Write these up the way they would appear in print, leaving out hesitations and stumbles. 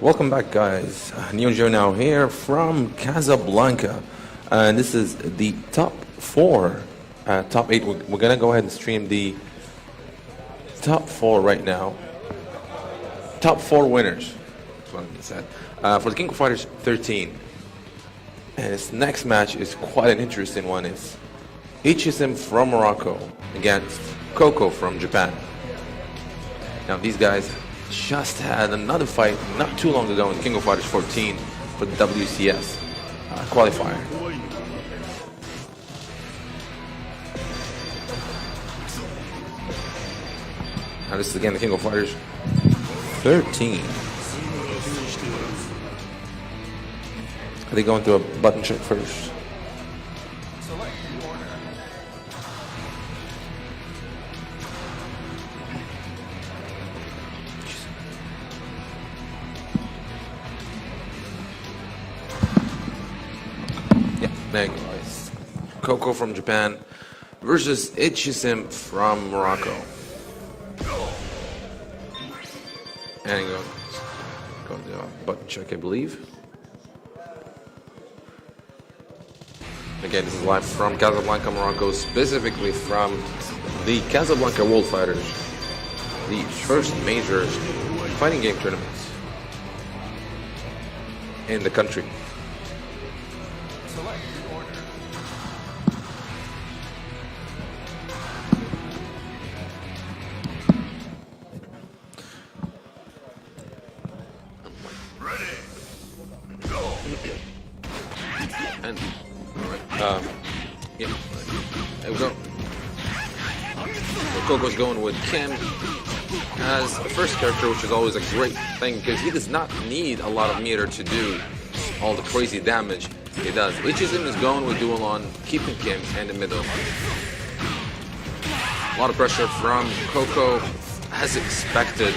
Welcome back, guys. NeoGeo now here from Casablanca, and this is the top 8. We're gonna go ahead and stream the top 4 right now. Top 4 winners. That's what I said. For the King of Fighters 13, and this next match is quite an interesting one. It's XIII from Morocco against KOF from Japan. Now these guys just had another fight not too long ago in King of Fighters 14 for the WCS qualifier. Now this is again the King of Fighters 13. Are they going through a button check first? There you go, guys. KOF from Japan versus XIII from Morocco. And go to the button check, I believe. Again, this is live from Casablanca, Morocco, specifically from the Casablanca World Fighters, the first major fighting game tournament in the country. And yeah, there we go. So Coco's going with Kim as the first character, which is always a great thing because he does not need a lot of meter to do all the crazy damage he does. XIII is going with dual on, keeping Kim in the middle. A lot of pressure from Coco, as expected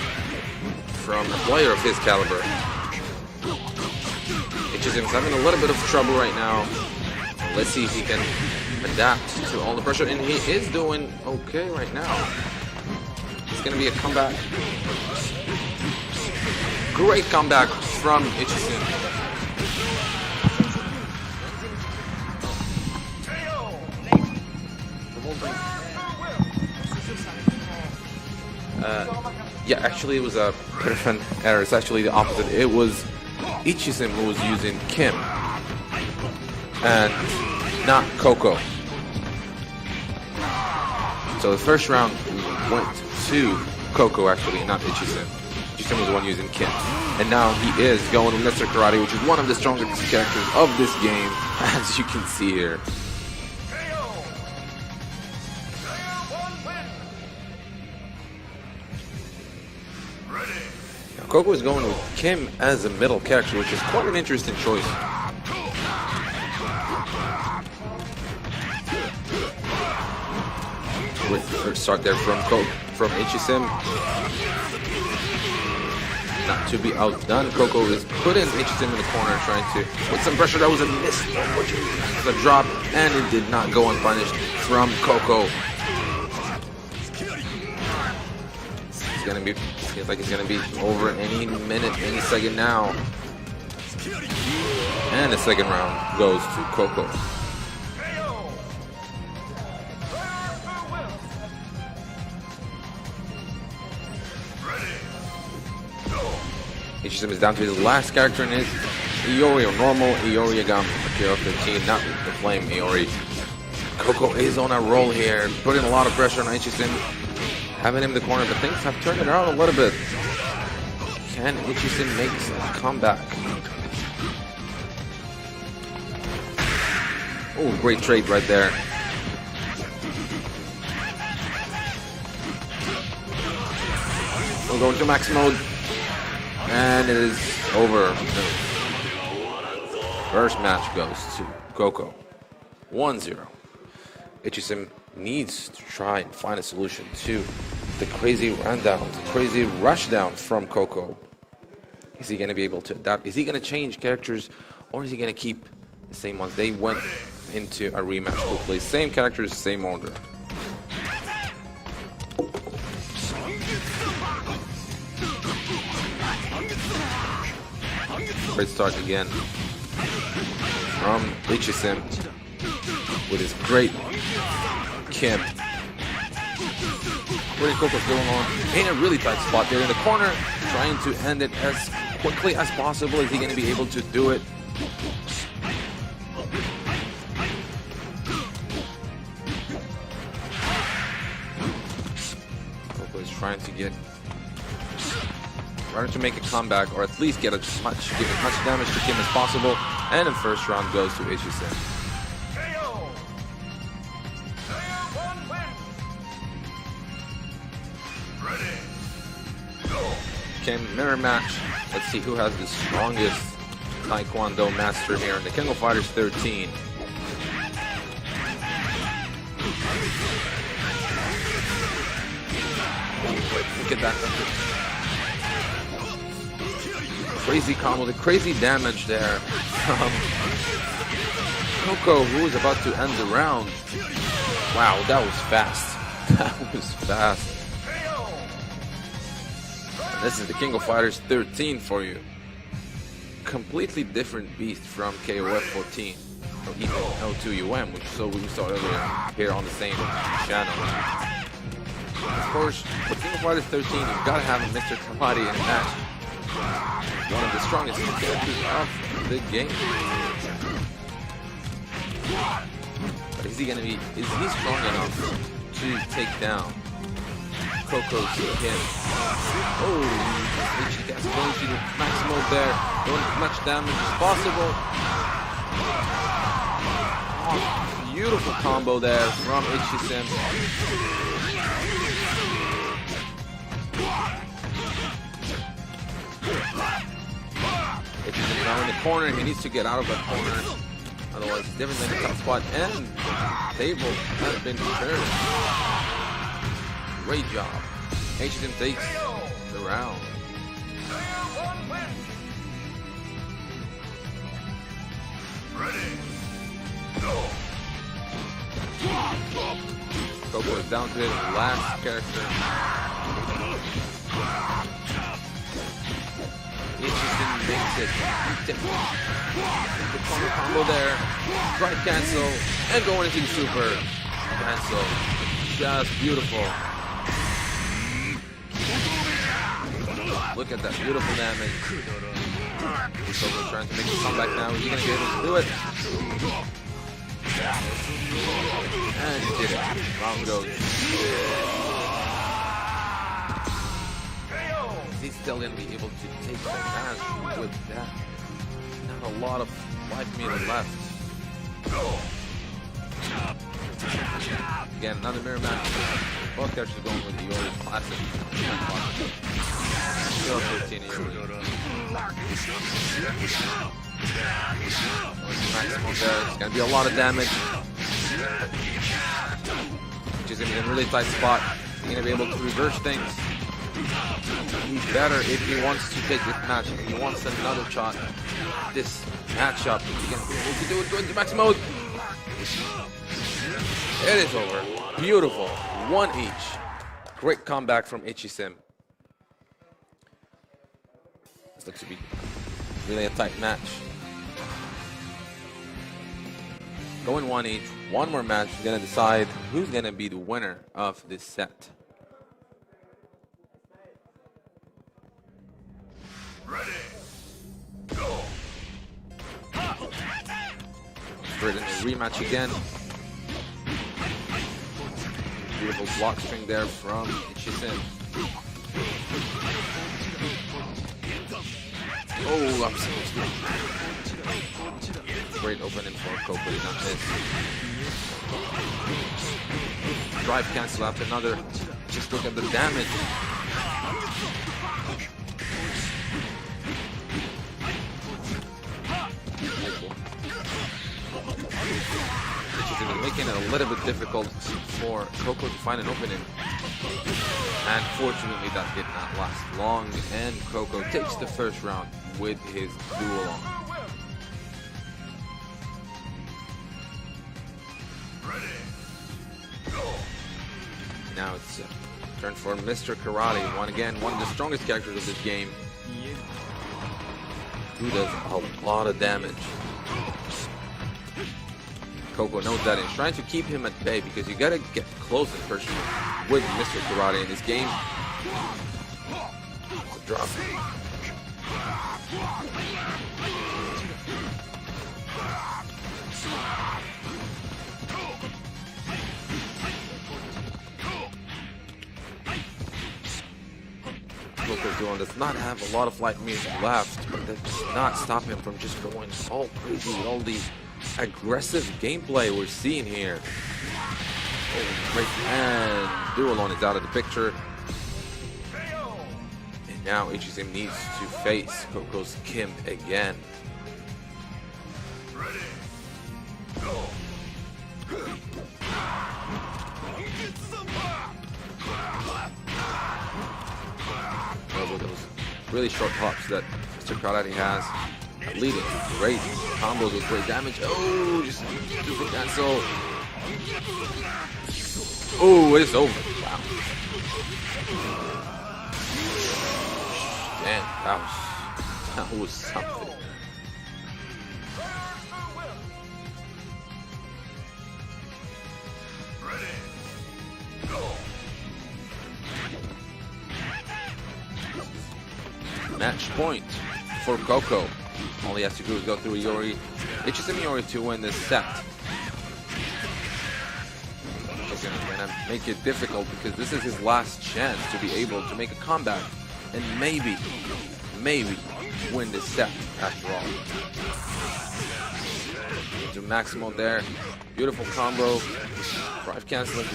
from a player of his caliber. XIII is having a little bit of trouble right now. Let's see if he can adapt to all the pressure, and he is doing okay right now. It's going to be a comeback. Great comeback from XIII. Yeah, actually it was a different error. It's actually the opposite. It was XIII who was using Kim and not Coco. So the first round went to Coco, actually, not XIII. XIII was the one using Kim. And now he is going with Mr. Karate, which is one of the strongest characters of this game, as you can see here. Coco is going with Kim as a middle character, which is quite an interesting choice. With the first start there from XIII. Not to be outdone, Coco is putting XIII in the corner, trying to put some pressure. That was a miss. The drop, and it did not go unpunished from Coco. Feels like it's gonna be over any minute, any second now. And the second round goes to Coco. XIII is down to his last character in his Iori, or normal Iori Agam, KOF 15, not the Flame Iori. Coco is on a roll here, putting a lot of pressure on XIII. Having him in the corner, but things have turned it around a little bit. Can XIII make a comeback? Oh, great trade right there. We're going to max mode. And it is over. First match goes to Coco. 1-0. XIII needs to try and find a solution to the crazy rundown, the crazy rushdown from Coco. Is he going to be able to adapt? Is he going to change characters, or is he going to keep the same ones? They went into a rematch quickly. Same characters, same order. Great start again from XIII with his great kick. What is Coco's going on? In a really tight spot there in the corner, trying to end it as quickly as possible. Is he going to be able to do it? Coco is trying to make a comeback, or at least give as much damage to Kim as possible. And the first round goes to XIII. Kim mirror match. Let's see who has the strongest Taekwondo master here in the King of Fighters 13. Look at that. Crazy combo, the crazy damage there from Coco, who is about to end the round. Wow, that was fast. That was fast. And this is the King of Fighters 13 for you. Completely different beast from KOF 14 or even L2UM, which we saw earlier here on the same channel. Of course, for King of Fighters 13, you've got to have a Mr. Karate in a match. One of the strongest characters of the game. But is he strong enough to take down Coco's Kim? Oh, he gets going to the maximum there, doing as much damage as possible. Oh, beautiful combo there from XIII. It's now in the corner. He needs to get out of that corner. Otherwise, he's definitely in a tough spot. And table has been turned. Great job. XIII takes the round. Coco is down to his last character. XIII makes it. The corner combo there. Drive cancel. And going into the super cancel. Just beautiful. Look at that beautiful damage. Coco trying to make a comeback now. Is he going to be able to do it? And he did it. Round goes. He's still going to be able to take the match with that. Not a lot of 5 minutes left. Again, another mirror match. Both characters going with the old classic. Still 13 here. Maximum there. It's going to be a lot of damage. Which is going to be in a really tight spot. He's going to be able to reverse things. He's better if he wants to take this match. If he wants another shot, this matchup, he's going to be able to do it. Go into max mode. It is over. Beautiful. 1 each. Great comeback from XIII. This looks to be really a tight match. Going 1 each. One more match is going to decide who's going to be the winner of this set. Ready, go. For the rematch again. Beautiful block string there from XIII. Oh, I'm supposed to. Great opening for Coco, did not miss. Drive cancel after another. Just look at the damage. Making it a little bit difficult for Coco to find an opening. And fortunately that did not last long, and Coco takes the first round with his duel on. Ready, go. Now it's turn for Mr. Karate, one of the strongest characters of this game. who does a lot of damage. Coco knows that and is trying to keep him at bay because you gotta get close in person with Mr. Karate in this game. It's a drop. Coco does not have a lot of light music left, but that does not stop him from just going all crazy with all these aggressive gameplay we're seeing here. Oh, great. And Duolon is out of the picture. And now XIII needs to face Coco's Kim again. Those really short hops that Mr. Karate has. Leading great combos with great damage. Oh, just stupid cancel. Oh, it's over. Wow. Man, that was something. Match point for Coco. All he has to do is go through Iori. XIII Iori to win this set. It's gonna make it difficult because this is his last chance to be able to make a comeback and maybe win this set after all. To Maximo there. Beautiful combo. Drive canceling.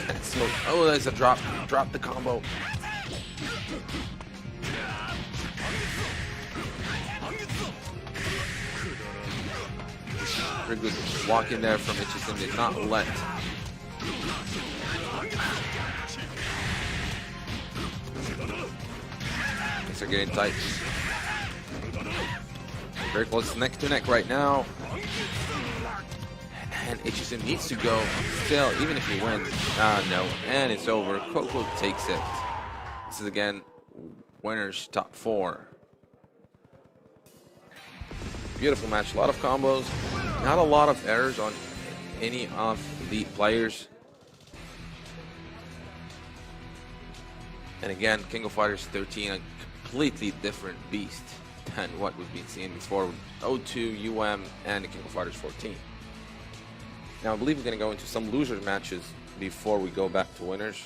Cancel. Oh, there's a drop. Drop the combo. Very good walk in there from XIII, did not let. Things are getting tight. Very close neck to neck right now. And XIII needs to go still, even if he wins. No, and it's over. Coco takes it. This is again winners top 4. Beautiful match, a lot of combos, not a lot of errors on any of the players. And again, King of Fighters 13, a completely different beast than what we've been seeing before with O2, UM, and the King of Fighters 14. Now, I believe we're going to go into some loser matches before we go back to winners.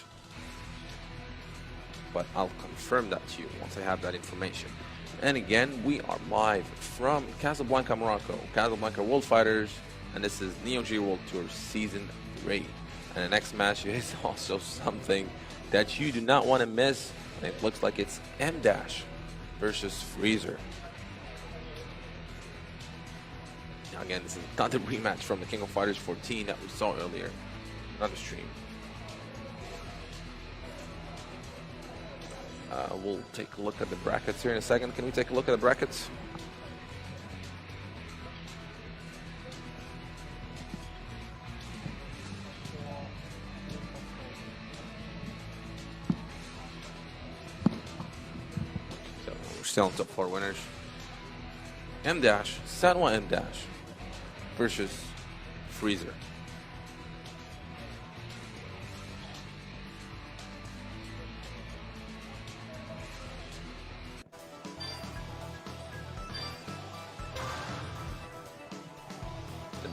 But I'll confirm that to you once I have that information. And again, we are live from Casablanca, Morocco. Casablanca World Fighters, and this is NeoGeo World Tour Season 3. And the next match is also something that you do not want to miss. And it looks like it's M- versus Freezer. Now again, this is not the rematch from the King of Fighters 14 that we saw earlier on the stream. We'll take a look at the brackets here in a second. Can we take a look at the brackets? So we're still on top 4 winners. M-, Sanwa M- versus Freezer.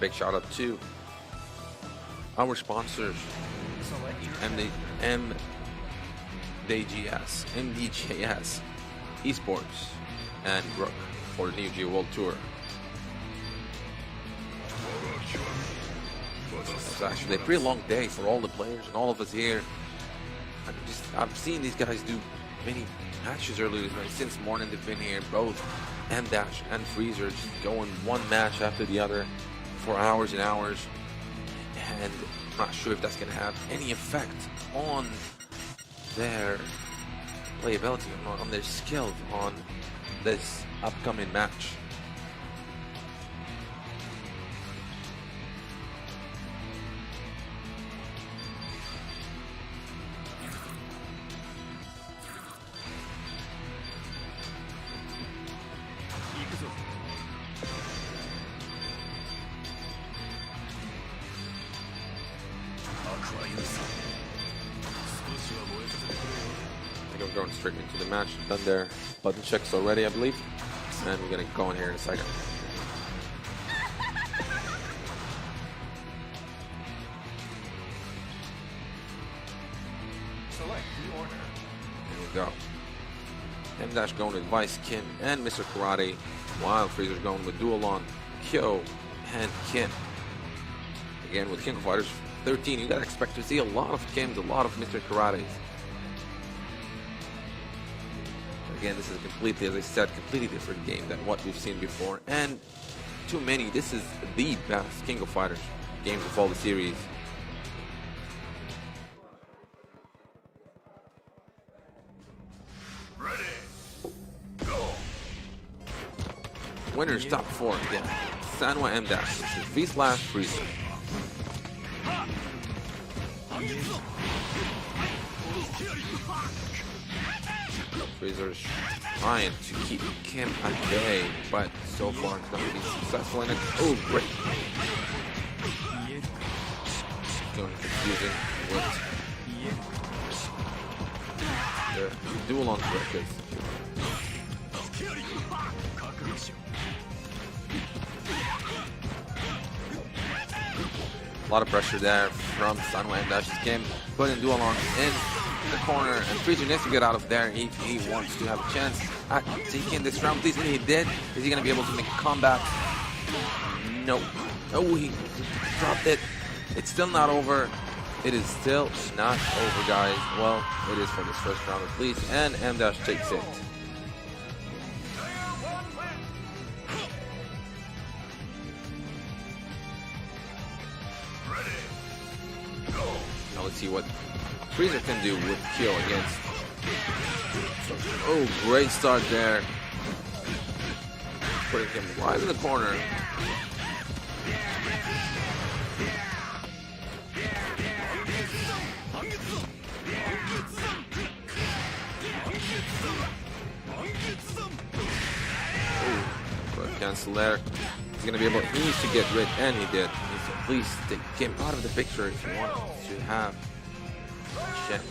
Big shout out to our sponsors, MDJS Esports and Rook for the NeoGeo World Tour. It's actually a pretty long day for all the players and all of us here. I've seen these guys do many matches earlier since morning. They've been here, both M- and Freezer, just going one match after the other for hours and hours, and I'm not sure if that's going to have any effect on their playability, on their skill on this upcoming match. we're going straight into the match. Done there. Button checks already, I believe. And we're going to go in here in a second. Select the order. Here we go. M- going with Vice, Kim, and Mr. Karate, while Freezer's going with Duel on Kyo and Kim. Again, with King of Fighters 13, you gotta expect to see a lot of Kims, a lot of Mr. Karates. Again, this is completely, as I said, completely different game than what we've seen before, and too many. This is the best King of Fighters games of all the series. Winners top 4 again. Sanwa M-, V/Slash Freezer. Freezer's trying to keep Kim at bay, but so far it's not going to be successful in it. Oh, great. Going confusing with the duel on Crickets. A lot of pressure there from Sanwa M-'s Kim, putting Duel on in the corner, and Freezer needs to get out of there if he wants to have a chance at taking this round. Please, and he did. Is he going to be able to make a comeback? No. Oh, he dropped it. It's still not over. It is still not over, guys. Well, it is for this first round at least, and M- takes it. Now let's see what Freezer can do with Kyo against. Oh, great start there. Putting him right in the corner. Oh, cancel there. He's gonna be able. He needs to get rid, and he did. He needs to at least take him out of the picture if he wants to have a chance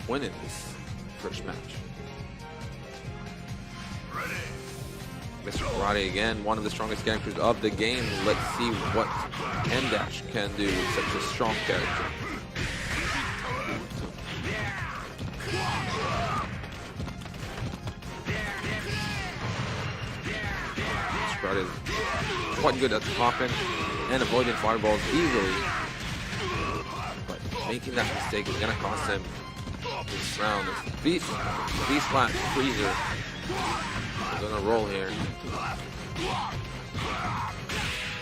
winning this first match. Mr. Karate again, one of the strongest characters of the game. Let's see what M- can do with such a strong character. Mr. Karate is quite good at popping and avoiding fireballs easily. But making that mistake is going to cost him this round. V/Slash Freezer is going to roll here.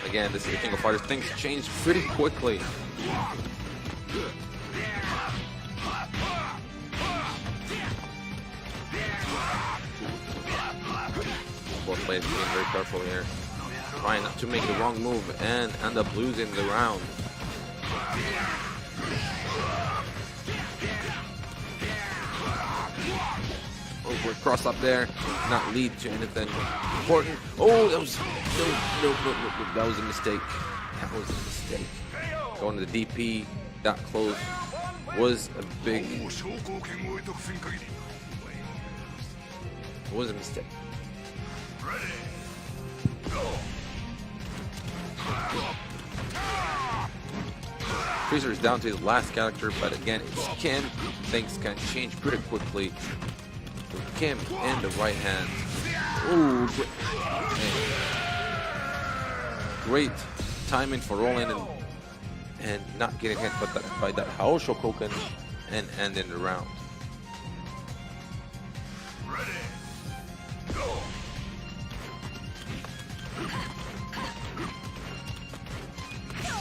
Again, this is the King of Fighters. Things change pretty quickly. Both players being very careful here. Trying not to make the wrong move and end up losing the round. Oh, we're cross up there, not lead to anything important. Oh, that was no, that was a mistake. That was a mistake. Going to the DP that close was a big. It was a mistake. Freezer is down to his last character, but again, it's Kim. Things can change pretty quickly. With Kim in the right hand. Ooh, great timing for rolling and not getting hit by that Haosho Koken and ending the round.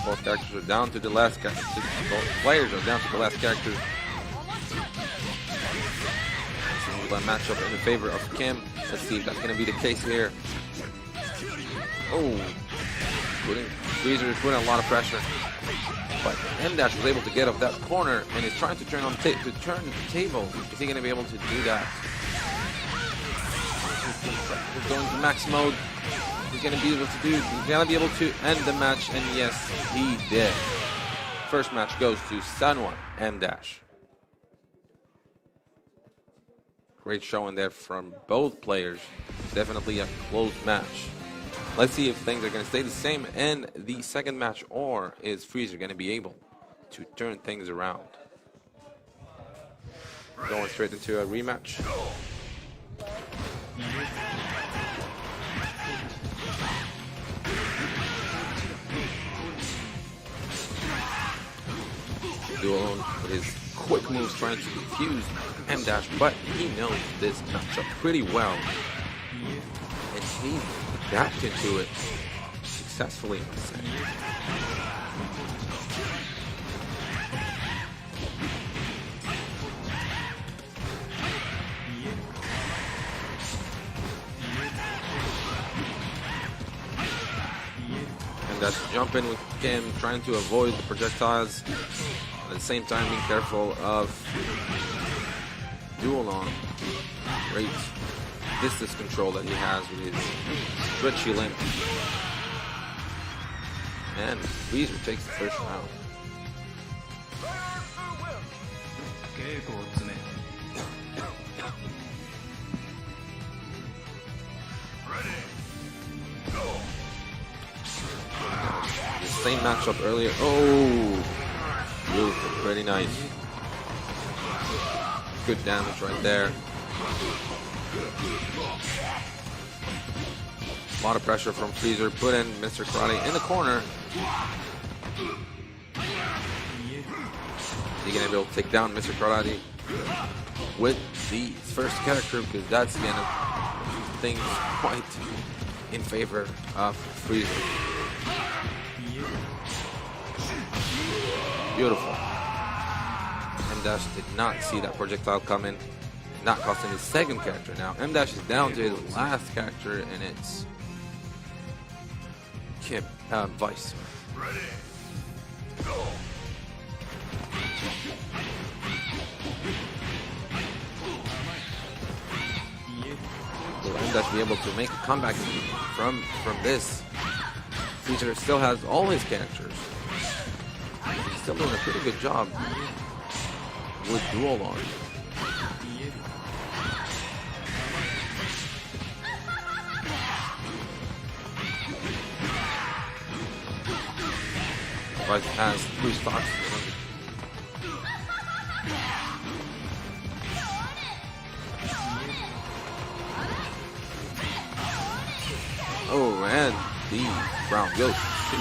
Both characters are down to the last character. Both players are down to the last character. This is a matchup in the favor of Kim. Let's see if that's going to be the case here. Oh, Freezer is putting a lot of pressure. But M- was able to get off that corner and is trying to turn the table. Is he going to be able to do that? He's going to max mode. He's going to be able to do. He's going to be able to end the match, and yes, he did. First match goes to Sanwa M-. Great showing there from both players. Definitely a close match. Let's see if things are going to stay the same in the second match, or is Freezer going to be able to turn things around? Going straight into a rematch. Duo with his quick moves trying to confuse M-Dash, but he knows this matchup pretty well. And he adapted to it successfully, I must say. And that's jumping with Kim, trying to avoid the projectiles. At the same time, being careful of Duolong. Great distance control that he has with his stretchy limb. And Freezer takes the first round. The same matchup earlier. Oh! Beautiful, pretty nice. Good damage right there. A lot of pressure from Freezer. Put in Mr. Karate in the corner. He's going to be able to take down Mr. Karate with the first character, because that's going to do things quite in favor of Freezer. Beautiful. M-Dash did not see that projectile coming. Not costing his second character now. M-Dash is down to his last character, and it's Kim, Vice. Ready, go. Will M-Dash be able to make a comeback from this? Freezer still has all his characters. He's still doing a pretty good job with Duolong. Vice has 3 stocks. Oh, and the brown yoke to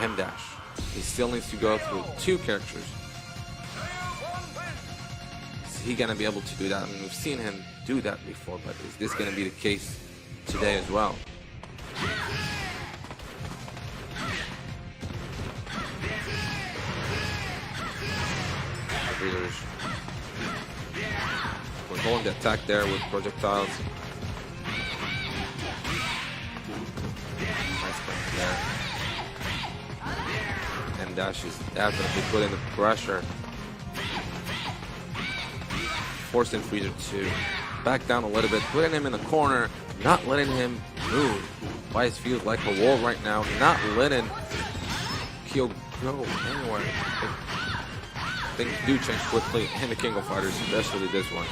M-Dash. He still needs to go through 2 characters. Is he gonna be able to do that? I mean, we've seen him do that before, but is this gonna be the case today as well? We're holding the attack there with projectiles. Nice punch there. M-Dash is definitely putting the pressure, forcing Freezer to back down a little bit, putting him in the corner, not letting him move. Vice feels like a wall right now, not letting Kyo go anywhere. Things do change quickly in the King of Fighters, especially this one.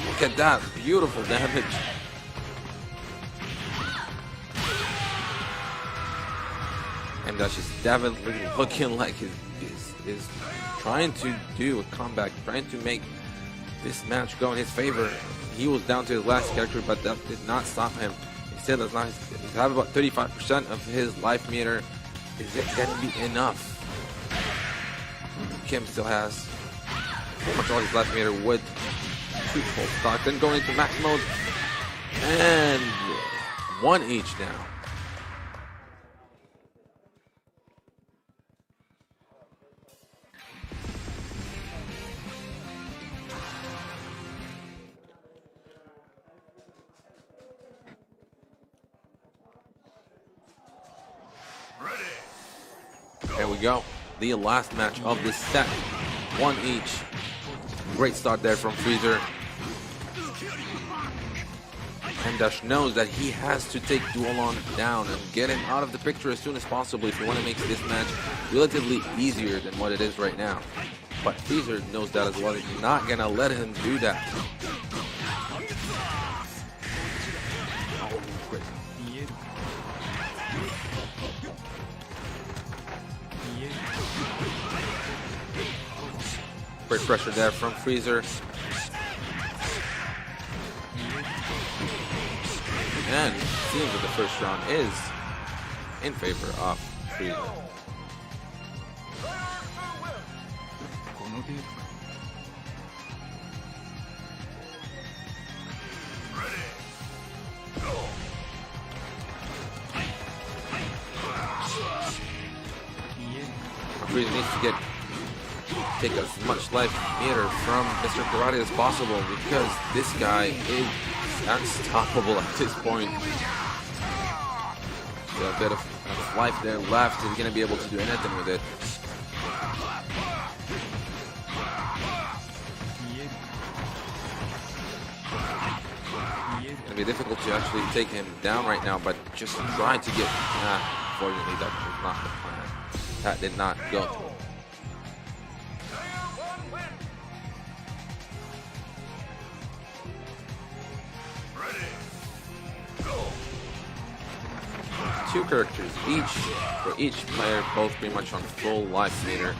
Look at that, beautiful damage. And that's just definitely looking like is trying to do a comeback, trying to make this match go in his favor. He was down to his last character, but that did not stop him. He said that's not. He's have about 35% of his life meter. Is it going to be enough? Kim still has pretty much all his life meter with 2 full stock. Then going into max mode, and 1 each now. There we go. The last match of this set. 1 each. Great start there from Freezer. M-Dash knows that he has to take Duolon down and get him out of the picture as soon as possible if you want to make this match relatively easier than what it is right now. But Freezer knows that as well. He's not going to let him do that. Great pressure there from Freezer. And it seems that the first round is in favor of Freezer. Freezer needs to take as much life meter from Mr. Karate as possible because this guy is unstoppable at this point. Got a bit of life there left. He's going to be able to do anything with it. It's going to be difficult to actually take him down right now, but just try to get... Unfortunately, that was not the plan. That did not go through. Two characters for each player, both pretty much on full life meter.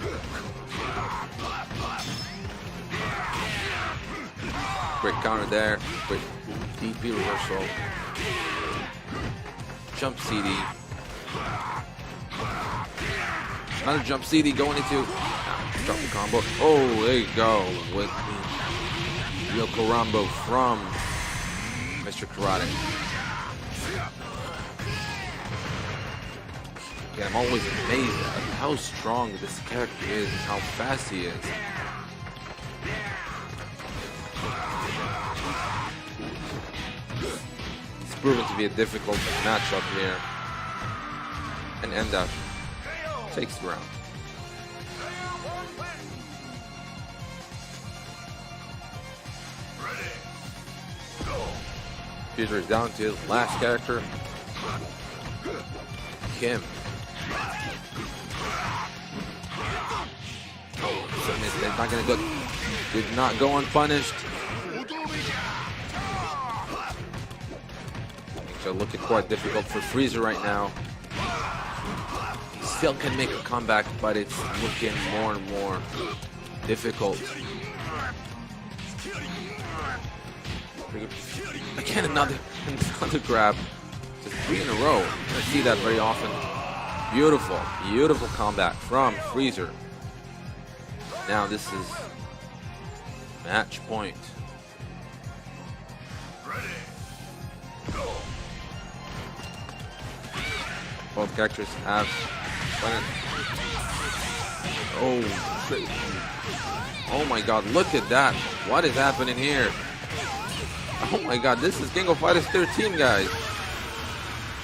Great counter there, great DP reversal. Jump CD. Another jump CD going into drop the combo. Oh, there you go with the Yoko Rambo from Mr. Karate. I'm always amazed at how strong this character is and how fast he is. It's proven to be a difficult matchup here. And M-Dash takes the round. Freezer is down to his last character, Kim. It's not gonna go. Did not go unpunished. Things are looking quite difficult for Freezer right now. He still can make a comeback, but it's looking more and more difficult. Again, another grab. Just 3 in a row. I see that very often. Beautiful, beautiful comeback from Freezer. Now this is match point. Both characters have oh my god, look at that. What is happening here? Oh my god, this is King of Fighters 13, guys.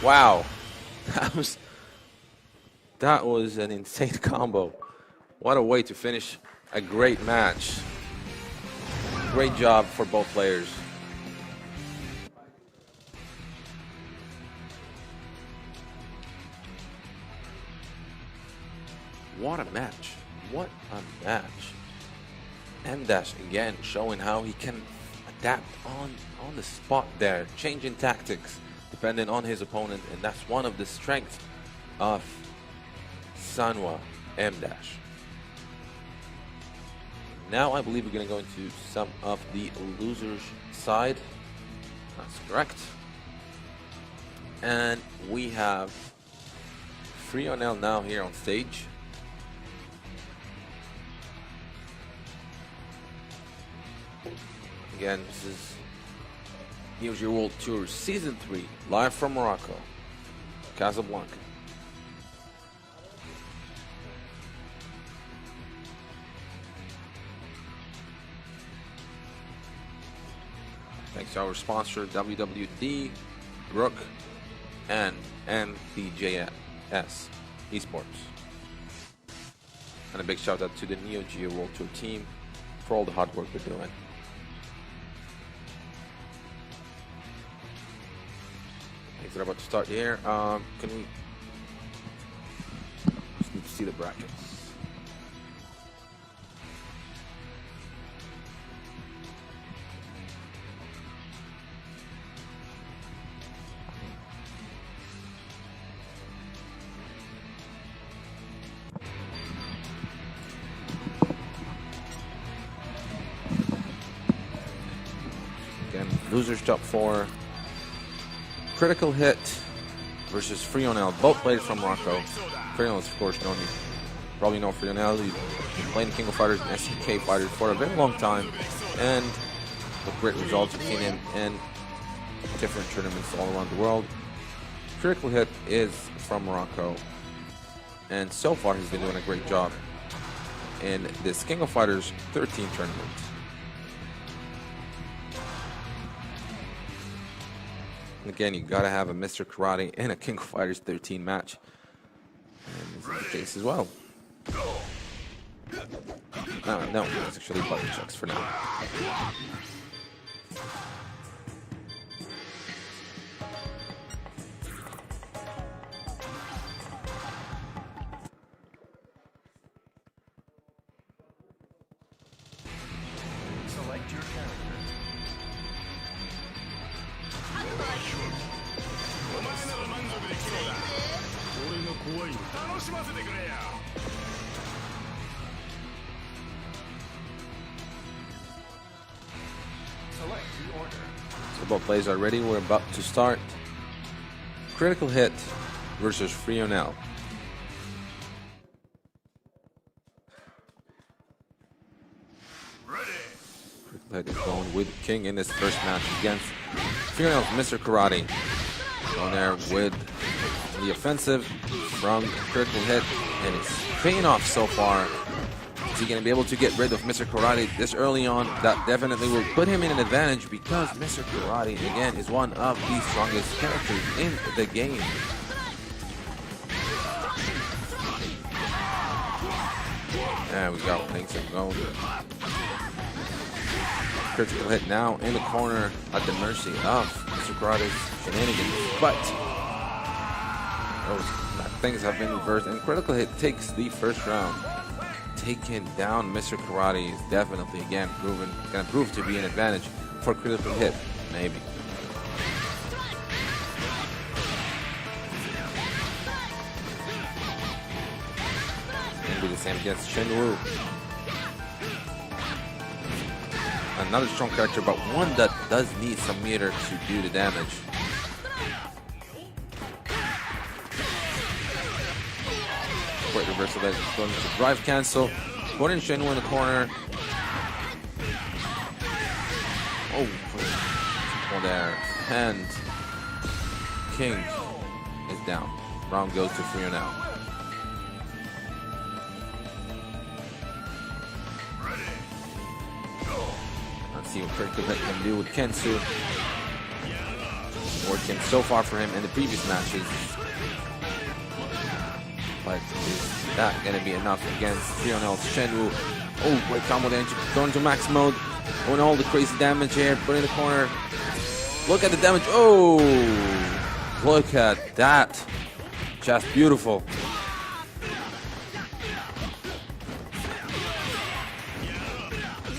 Wow. That was an insane combo. What a way to finish a great match. Great job for both players. What a match. What a match. M-Dash again showing how he can adapt on the spot there, changing tactics depending on his opponent, and that's one of the strengths of Sanwa M-Dash. Now I believe we're going to go into some of the losers side. That's correct. And we have Frionel now here on stage. Again, this is NeoGeo World Tour Season 3, live from Morocco, Casablanca. Thanks to our sponsor, WWD, Brook, and MBJS Esports. And a big shout out to the NeoGeo World Tour team for all the hard work they're doing. We're about to start here. Can we just need to see the brackets? Again, losers top 4. Critical Hit versus Frionel. Both players from Morocco. Frionel is, of course, known. You probably know Frionel. He's been playing King of Fighters and SEK Fighters for a very long time. And with great results, you've seen him in different tournaments all around the world. Critical Hit is from Morocco. And so far, he's been doing a great job in this King of Fighters 13 tournament. Again, you gotta have a Mr. Karate in a King of Fighters 13 match. And this is the case as well. No, it's actually button checks for now. Select your character. Select the order. So both players are ready. We're about to start. Critical Hit versus Frionel. Critical Hit is going with King in this first match against Frionel's Mr. Karate. On there with the offensive from Critical Hit, and it's paying off so far. Is he going to be able to get rid of Mr. Karate this early on? That definitely will put him in an advantage because Mr. Karate, again, is one of the strongest characters in the game. There we go. Things are going. Critical Hit now in the corner at the mercy of Mr. Karate's shenanigans. But things have been reversed, and Critical Hit takes the first round. Taking down Mr. Karate is definitely, again, going to prove to be an advantage for Critical Hit. Maybe. Maybe the same against Shenwu. Another strong character, but one that does need some meter to do the damage. Great reversal that is going to drive cancel. Putting Shenwu in the corner. Oh, there. And King is down. Round goes to Frionel. Let's see what Critical Hit can do with Kensu. Working so far for him in the previous matches. But is that going to be enough against Frionel's Shenwu? Oh, great combo there. Going to max mode. Doing all the crazy damage here. Put in the corner. Look at the damage. Oh, look at that. Just beautiful.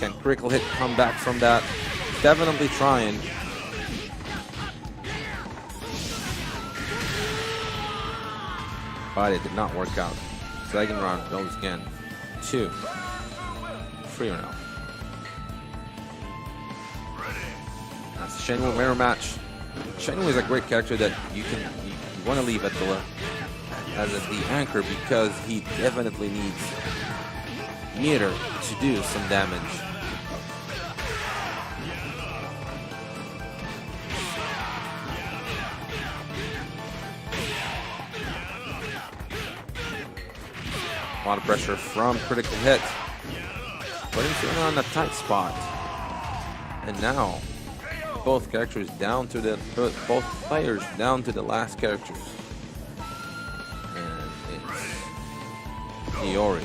Can Critical Hit come back from that? Definitely trying. But it did not work out. Second round goes again to Frionel. That's the Shenwu mirror match. Shenwu is a great character that you want to leave at the as the anchor because he definitely needs meter to do some damage. A lot of pressure from Critical Hit. Putting Frionel on a tight spot. And now both characters down to the both players down to the last characters. And it's Iori.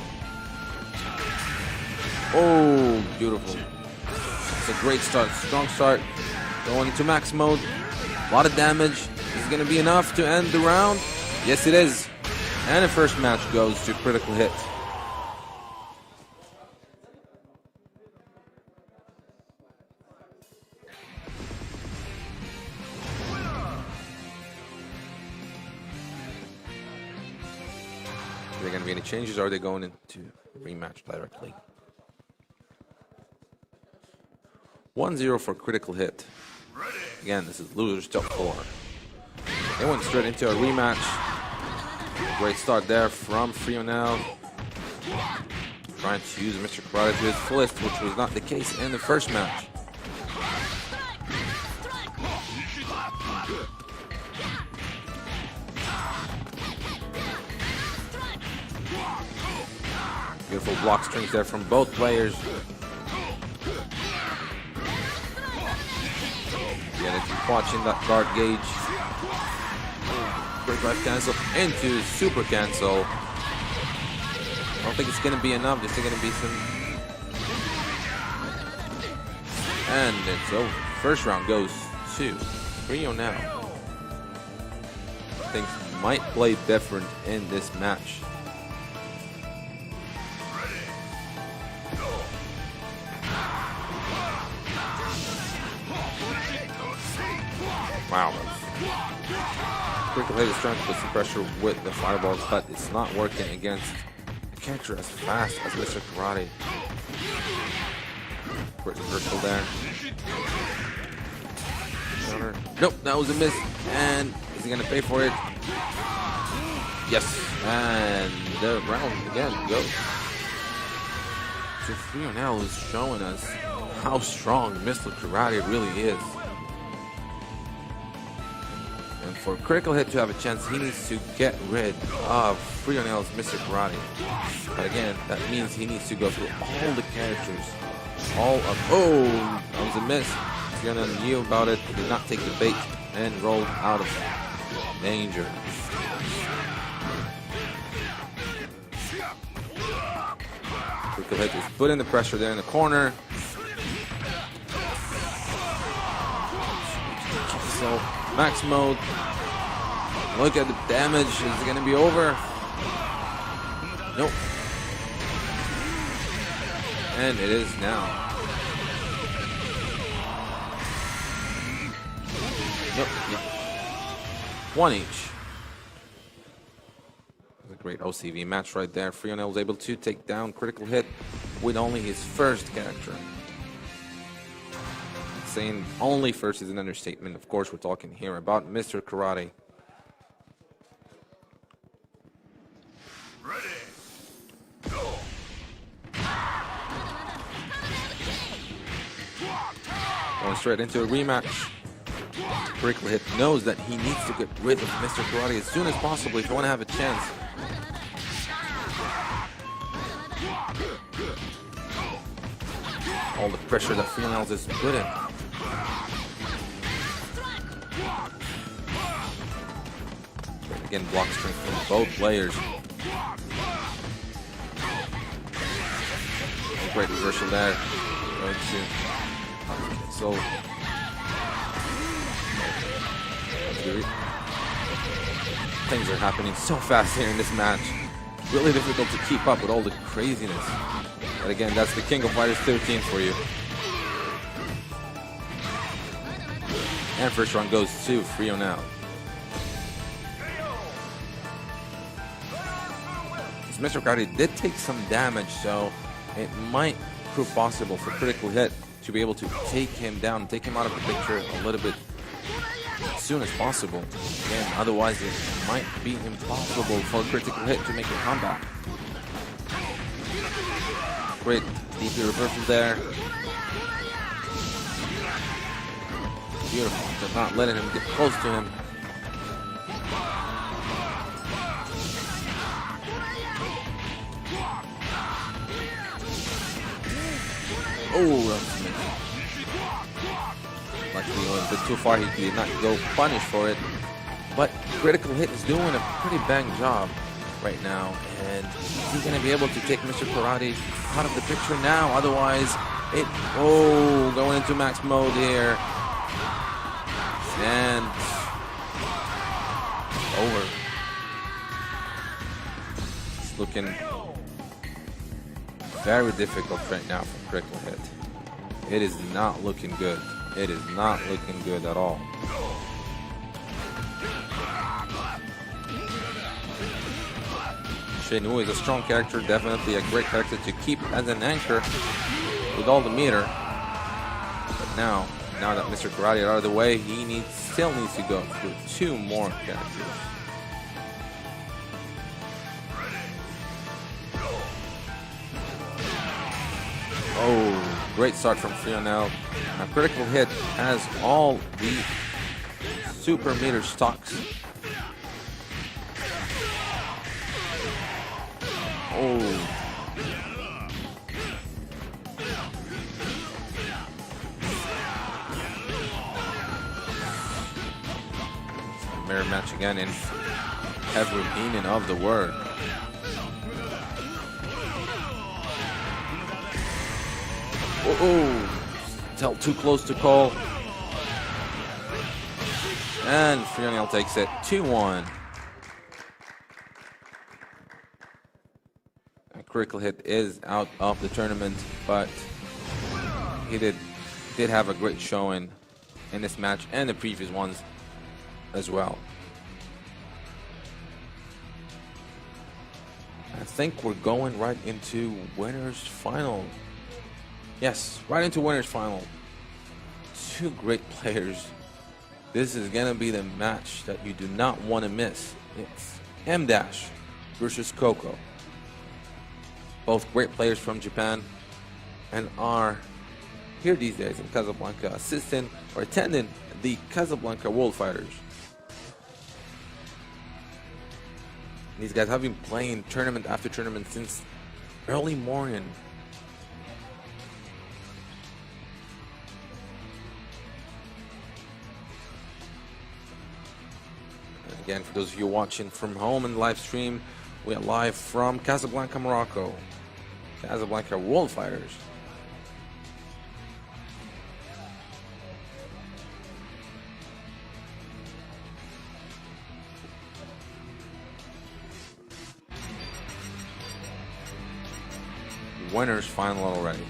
Oh, beautiful. It's a great start, strong start. Going into max mode. A lot of damage. This is going to be enough to end the round? Yes, it is. And the first match goes to critical hit. Are there going to be any changes, or are they going into rematch directly? 1-0 for critical hit. Again, this is losers top 4. They went straight into a rematch. Great start there from Frionel. Trying to use Mr. Karate to his fullest, which was not the case in the first match. Beautiful block strings there from both players. Again, keep watching that guard gauge. Great left cancel into super cancel. I don't think it's going to be enough. There's going to be some. And it's over. First round goes to Rio now. Things might play different in this match. Wow. Critical hit is trying to put some pressure with the fireballs, but it's not working against a character as fast as Mr. Karate. Great reversal there. Nope, that was a miss. And is he going to pay for it? Yes. And the round again goes. So Frio now is showing us how strong Mr. Karate really is. And for critical hit to have a chance, he needs to get rid of Frionel's Mr. Karate. But again, that means he needs to go through all the characters. All of. Oh, that was a miss. He's gonna knew about it. He did not take the bait and rolled out of danger. Critical hit is putting the pressure there in the corner. So max mode. Look at the damage. Is it going to be over? Nope. And it is now. Nope. Yeah. 1 each. A great OCV match right there. Frionel was able to take down critical hit with only his first character. Saying only first is an understatement. Of course, we're talking here about Mr. Karate. Ready. Go. Going straight into a rematch. Critical hit knows that he needs to get rid of Mr. Karate as soon as possible if you want to have a chance. All the pressure that Frionel is putting. Again, block strength from both players. Great reversal there. Going to. So. Things are happening so fast here in this match. Really difficult to keep up with all the craziness. But again, that's the King of Fighters 13 for you. And first round goes to Frio now. Mr. Karate did take some damage, so it might prove possible for critical hit to be able to take him down, take him out of the picture a little bit as soon as possible. Again, otherwise it might be impossible for critical hit to make a comeback. Great DP reversal there. Beautiful, just not letting him get close to him. Oh, that's me. Luckily, went a bit too far. He did not go punish for it. But critical hit is doing a pretty bang job right now. And he's going to be able to take Mr. Karate out of the picture now. Otherwise, it. Oh, going into max mode here. And over. It's looking very difficult right now for critical hit. It is not looking good. It is not looking good at all. Shenwu is a strong character, definitely a great character to keep as an anchor with all the meter. But now that Mr. Karate is out of the way, he still needs to go through 2 more characters. Oh, great start from Fionel. A critical hit has all the super meter stocks. Oh. Mirror match again in every meaning of the word. Oh, still too close to call. And Fionel takes it 2-1. A critical hit is out of the tournament, but he did have a great showing in this match and the previous ones as well. I think we're going right into winners final. Yes, right into winners final. 2 great players. This is gonna be the match that you do not want to miss. It's M- versus Coco. Both great players from Japan and are here these days in Casablanca, assisting or attending the Casablanca World Fighters. These guys have been playing tournament after tournament since early morning. And again, for those of you watching from home in the live stream, we are live from Casablanca, Morocco. Casablanca World Fighters. Winners final already.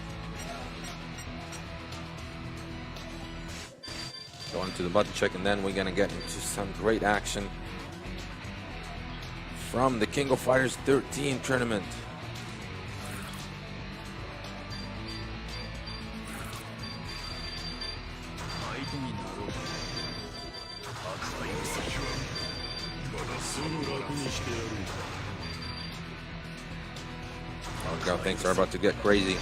Going to the button check, and then we're gonna get into some great action from the King of Fighters 13 tournament. Oh god, things are about to get crazy.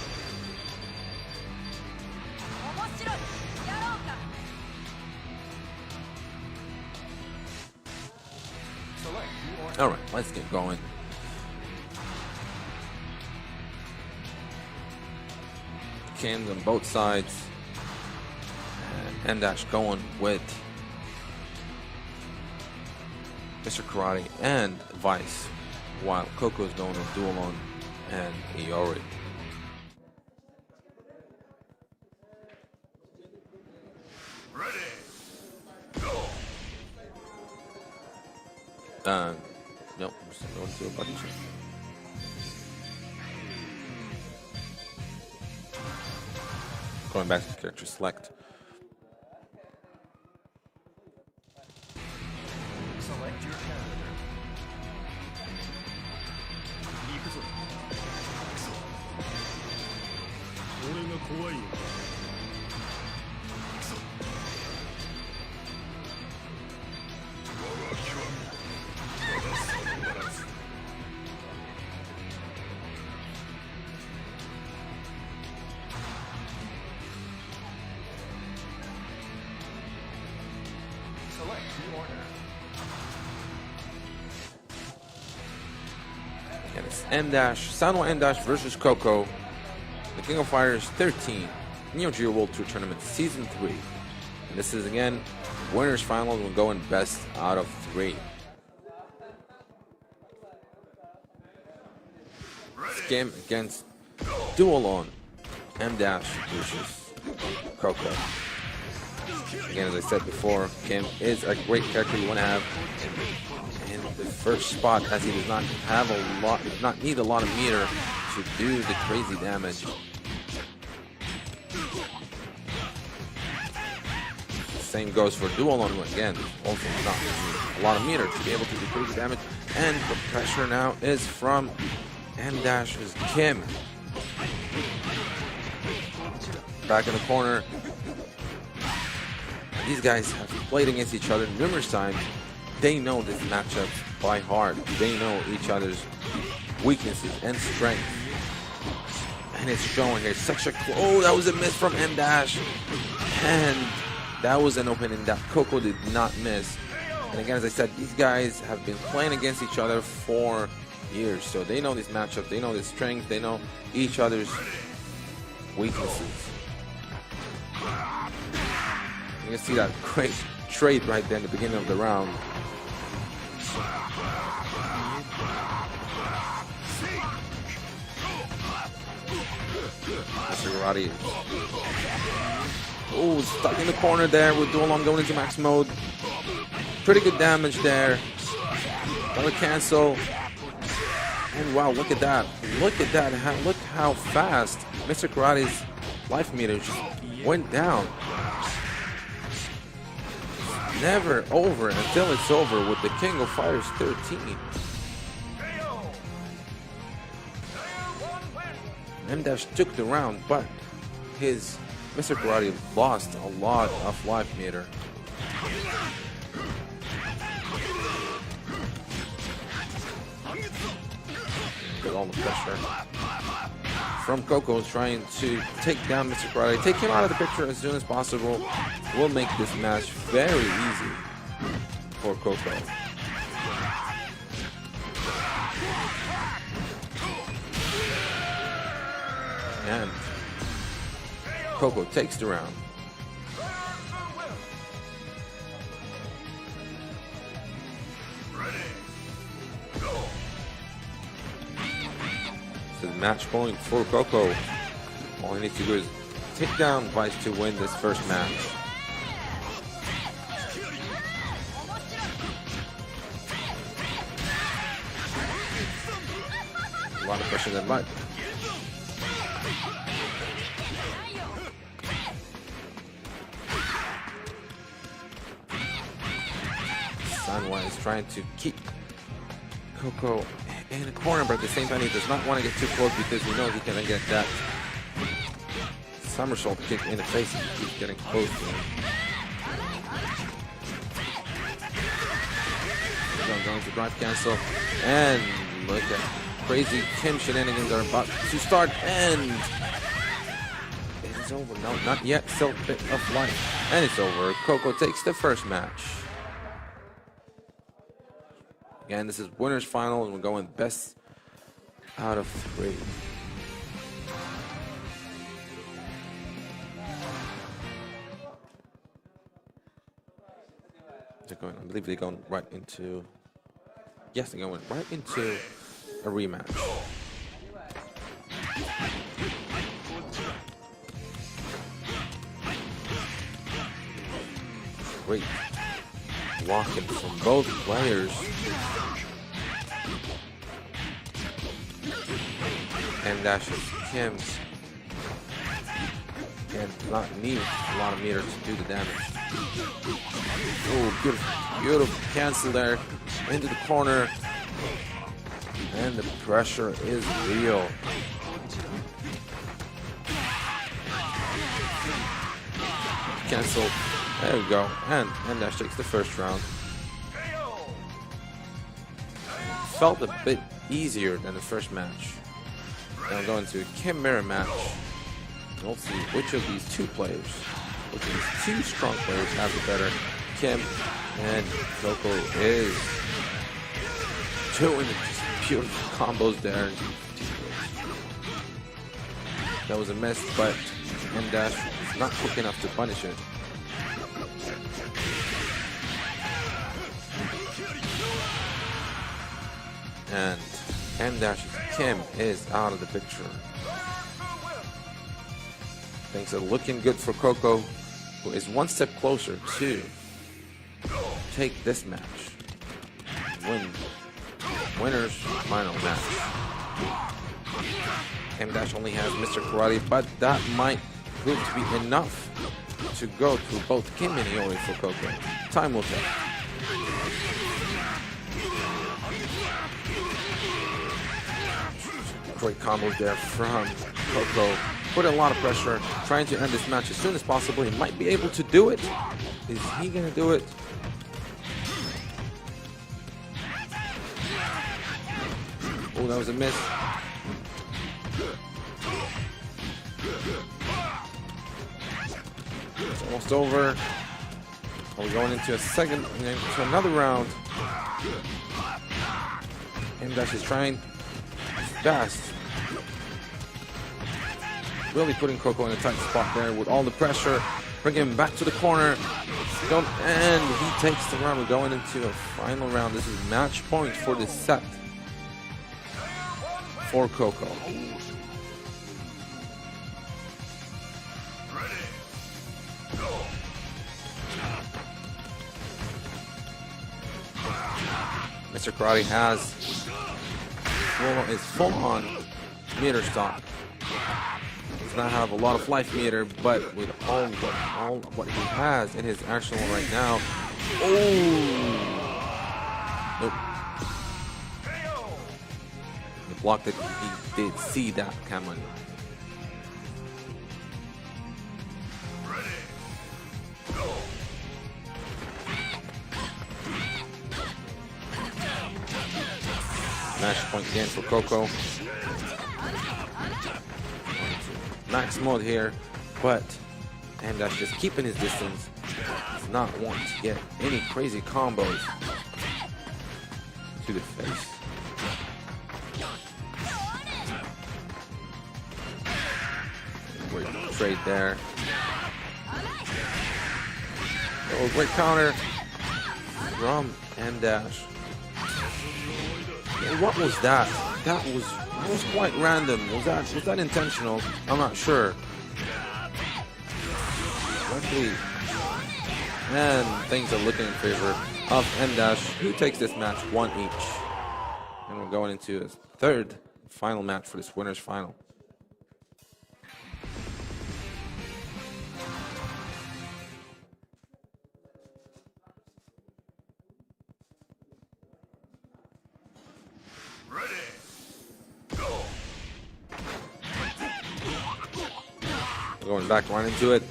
Alright, let's get going. Cans on both sides. And M- going with Mr. Karate and Vice, while Coco is going with Dualon and Iori. Ready, go! Nope, we're still going to a button check. Going back to character select. Select your character. Select the order. And it's Sanwa M- versus Coco. The King of Fighters 13 NeoGeo World Tour Tournament Season 3. And this is again winners final. We're going best out of 3. This game against Dualon M- versus Coco. Again, as I said before, Kim is a great character you want to have in the first spot, as he does not have a lot, does not need a lot of meter to do the crazy damage. Same goes for dual on again. Also not a lot of meter to be able to do crazy damage. And the pressure now is from M-Dash's Kim. Back in the corner. These guys have played against each other numerous times. They know this matchup by heart. They know each other's weaknesses and strengths. And it's showing here. Such a oh, that was a miss from M-Dash. And that was an opening that Coco did not miss. And again, as I said, these guys have been playing against each other for years. So they know this matchup. They know the strength. They know each other's weaknesses. You can see that great trade right there in the beginning of the round. Maserati. Oh, stuck in the corner there with Duolong going into max mode. Pretty good damage there. Another cancel. And wow, look at that. Look at that. Look how fast Mr. Karate's life meter just went down. Never over until it's over with the King of Fighters 13. M-Dash took the round, but his Mr. Karate lost a lot of life meter. With all the pressure from Coco trying to take down Mr. Karate, take him out of the picture as soon as possible, will make this match very easy for Coco. And Coco takes the round. So the match point for Coco. All he needs to do is take down Vice to win this first match. A lot of pressure there, but Sanwa is trying to keep Coco in the corner, but at the same time he does not want to get too close because he knows he can get that somersault kick in the face if he keeps getting close to him. Going to drive cancel, and look at crazy Kim shenanigans are about to start, and it is over. No, not yet. Still a bit of life, and it's over. Coco takes the first match. Again, this is winners final, and we're going best out of 3. They're going, I believe they're going right into. Yes, they're going right into a rematch. Great blocking from both players. And dashes Kim. And not need a lot of meter to do the damage. Oh, beautiful, beautiful cancel there into the corner. And the pressure is real. Cancel. There we go. And Dash takes the first round. Felt a bit easier than the first match. Now going to a Kim mirror match. We'll see which of these two players, which of these two strong players has the better. Kim and Coco is doing just beautiful combos there. That was a miss, but M-Dash is not quick enough to punish it. And M-Dash's Kim is out of the picture. Things are looking good for Coco, who is one step closer to take this match. win winner's final match. M Dash only has Mr. Karate, but that might prove to be enough to go through both Kim and Iori for Coco. Time will tell. Great combos there from Coco. Putting a lot of pressure, trying to end this match as soon as possible. He might be able to do it. Is he going to do it? Oh, that was a miss. It's almost over. Are we going into into another round? M-Dash is trying his best. Really putting Coco in a tight spot there with all the pressure. Bring him back to the corner. And he takes the round. We're going into a final round. This is match point for this set for Coco. Mr. Karate has full-on meter stop. Does not have a lot of life meter, but with all what he has in his arsenal right now. Oh! Nope. He blocked it. He did see that coming. Match point again for Coco. Max mode here, but M-Dash just keeping his distance. Does not want to get any crazy combos to the face. Great trade there. Oh, great counter from M-Dash. What was that? That was quite random. Was that intentional? I'm not sure. Luckily, and things are looking in favor of M-Dash, who takes this match 1 each. And we're going into a third final match for this winner's final. Going back right into it.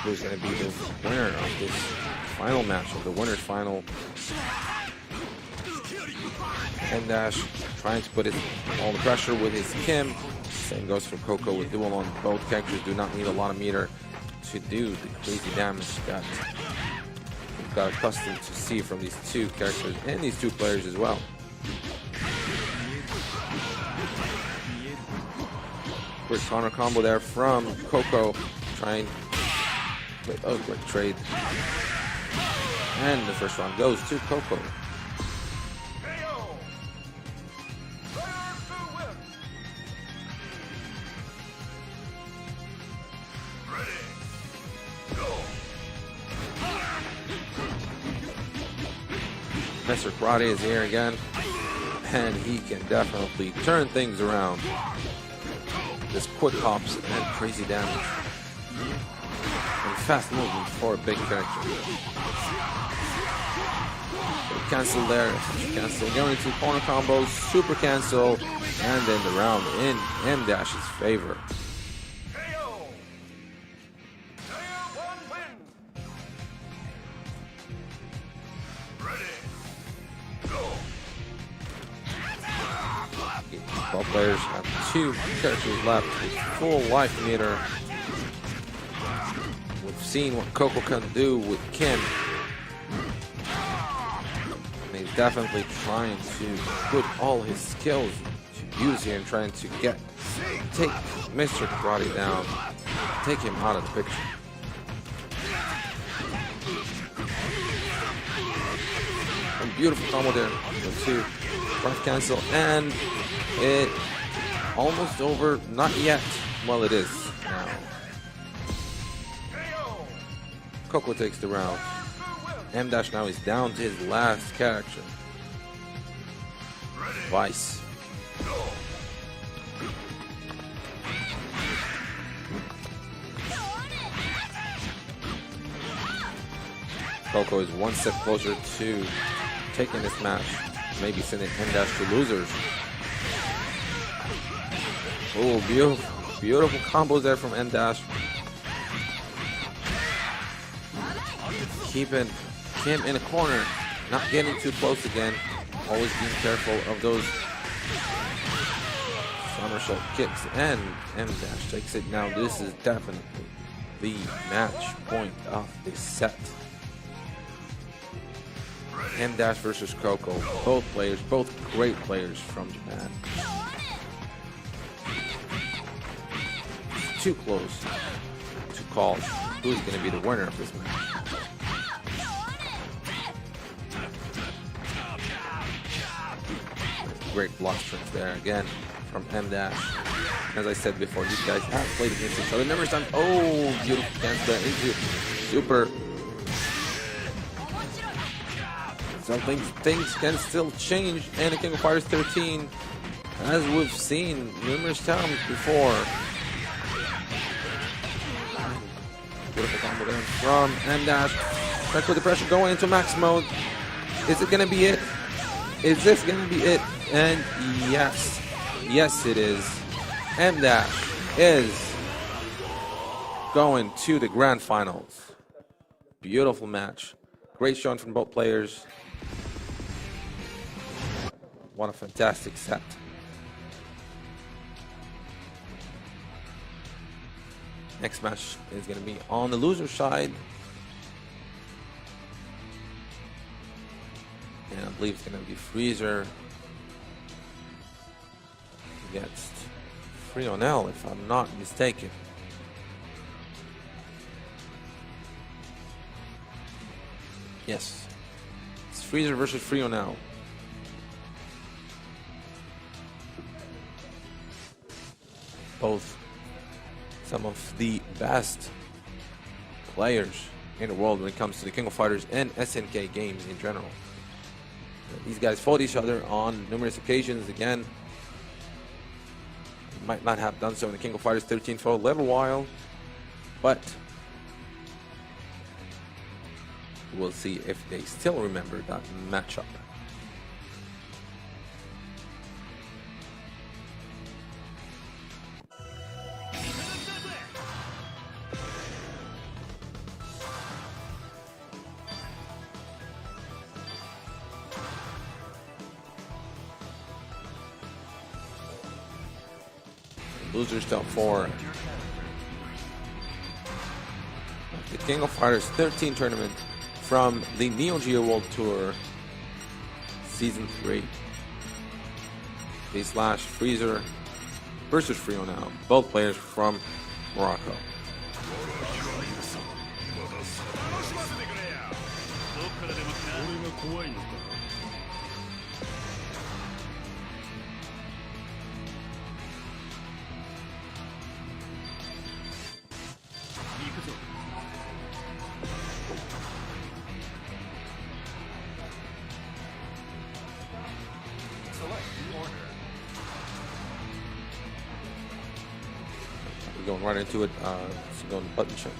Who's going to be the winner of this final match, of the winner's final? M-Dash trying to put all the pressure with his Kim. Same goes for Coco with dual on both characters. Do not need a lot of meter to do the crazy damage that we've got accustomed to see from these two characters and these two players as well. Quick counter combo there from Coco, trying. Oh, great trade. And the first round goes to Coco. Mr. Karate is here again, and he can definitely turn things around. This quick hops and crazy damage. And fast movement for a big character. Cancel there. Cancel. Going into corner combos. Super cancel. And then the round in M-Dash's favor. Both players have 2 characters left with full life meter. We've seen what Coco can do with Kim. And he's definitely trying to put all his skills to use here and trying to take Mr. Karate down, take him out of the picture. A beautiful combo there with 2. Breath cancel, and it almost over. Not yet. Well, it is now. Coco takes the round. M Dash now is down to his last character. Vice. Coco is one step closer to taking this match, maybe sending M Dash to losers. Oh, beautiful combos there from M Dash. Keeping him in a corner, not getting too close again. Always being careful of those somersault kicks, and M Dash takes it. Now this is definitely the match point of this set. M Dash versus Coco. Both great players from Japan. Too close to call who's going to be the winner of this match. Great block strength there again from M Dash. As I said before, these guys have played against each other numerous times. Oh, beautiful cancel there into super. So things can still change, and the King of Fighters 13, as we've seen numerous times before. Beautiful combo there from M Dash. Trying to put the pressure going into max mode. Is it gonna be it? Is this gonna be it? And yes, it is. M Dash is going to the grand finals. Beautiful match. Great showing from both players. What a fantastic set. Next match is going to be on the loser side. And I believe it's going to be Freezer against Frionel, if I'm not mistaken. Yes. It's Freezer versus Frionel. Both some of the best players in the world when it comes to the King of Fighters and SNK games in general. These guys fought each other on numerous occasions. Again, might not have done so in the King of Fighters 13 for a little while, but we'll see if they still remember that matchup. Losers top 4. The King of Fighters 13 tournament from the NeoGeo World Tour Season 3. / Freezer versus Frionel. Both players from Morocco. We're going right into it. So going to button checks.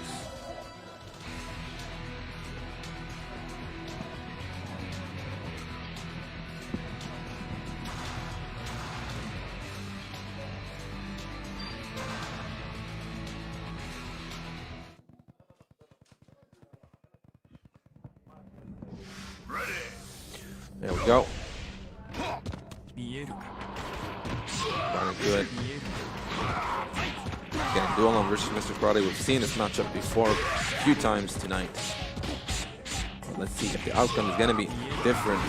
There we go. Trying to do it. Again, Duolon versus Mr. Karate. We've seen this matchup before a few times tonight. Let's see if the outcome is going to be different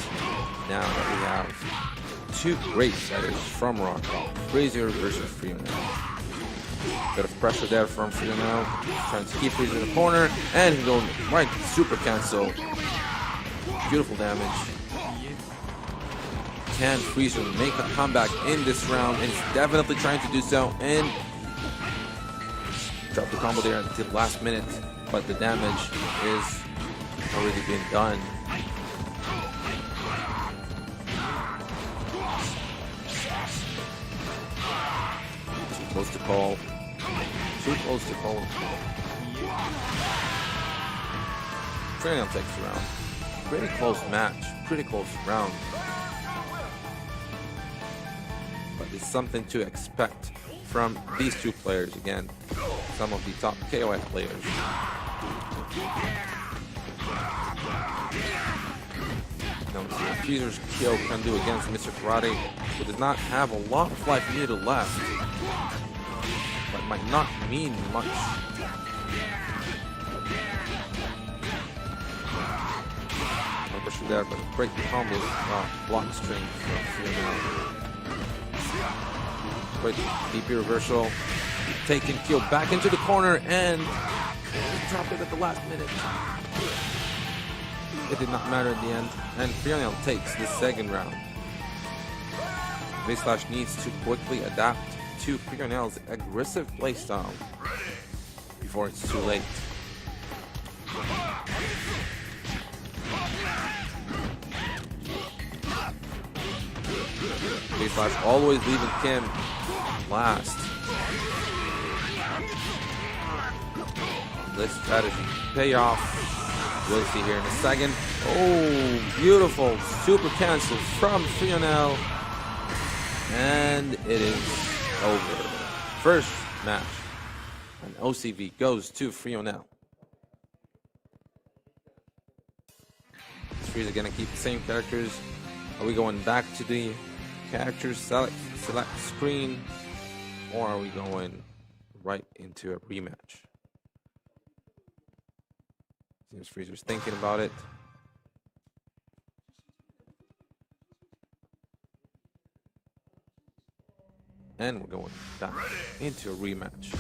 now that we have two great players from Morocco. Freezer versus Frionel. Bit of pressure there from Frionel. Trying to keep Freezer in the corner. And he's going right super cancel. Beautiful damage. Can Freezer make a comeback in this round? And he's definitely trying to do so. And drop the combo there until the last minute. but the damage is already been done. Too close to call. Too close to call. Frionel takes the round. Pretty close match. Pretty close round. But it's something to expect from these two players again. Some of the top KOF players. Now, Freezer's kill can do against Mr. Karate, who does not have a lot of life needed left, but might not mean much. No pressure there, but a great combo block string from Frionel. Great DP reversal. Taking kill back into the corner and dropped it at the last minute. It did not matter at the end, and Frionel takes the second round. V-Slash needs to quickly adapt to Frionel's aggressive playstyle before it's too late. V-Slash always leaving Kim last. This strategy pay off. We'll see here in a second. Oh, beautiful super cancel from Frionel. And it is over. First match. And OCV goes to Frionel. Freeze are going to keep the same characters. Are we going back to the characters select screen? Or are we going right into a rematch? Seems Freezer's thinking about it. And we're going back into a rematch.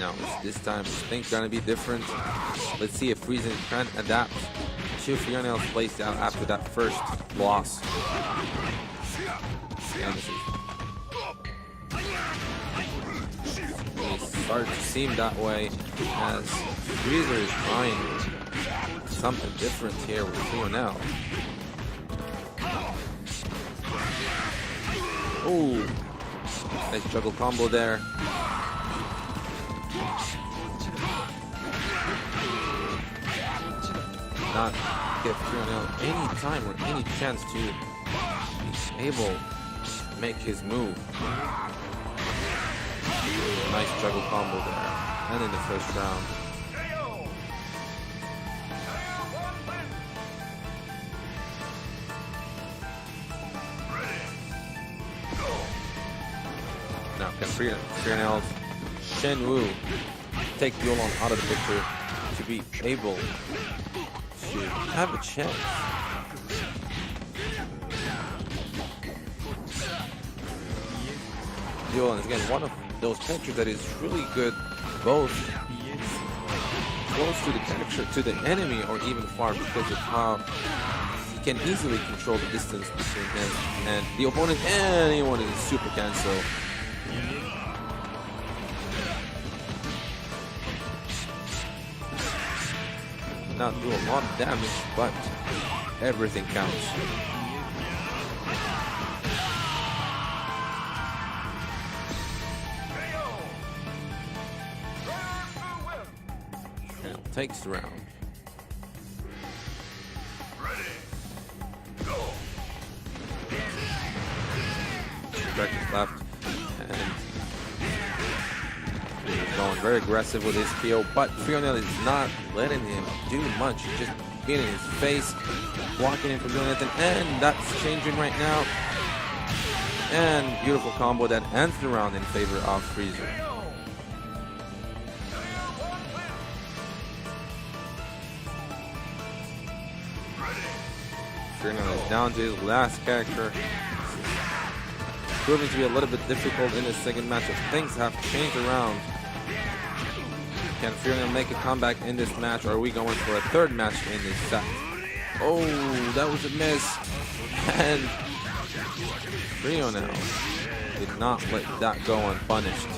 Now, this time things gonna be different. Let's see if Freezer can adapt to Frionel's playstyle after that first loss. And this is started to seem that way as Freezer is trying something different here with Frionel. Oh, nice juggle combo there. Not give Frionel any time or any chance to be able to make his move. Nice juggle combo there. And in the first round. Now can Frionel's Shenwu take Yulon out of the picture to be able to have a chance. Yulon is again one of those characters that is really good both close to the character, to the enemy, or even far because of how he can easily control the distance between him and the opponent, and he wanted a super cancel. Not do a lot of damage, but everything counts. Takes the round. Seconds left, and he's going very aggressive with his KO, but Frionel is not letting him do much. He's just being in his face, blocking him from doing anything, and that's changing right now. And beautiful combo that ends the round in favor of Freezer. Frionel is down to his last character. Proving to be a little bit difficult in his second match. Things have changed around. Can Frionel make a comeback in this match, or are we going for a third match in this set? Oh, that was a miss. And Frionel did not let that go unpunished.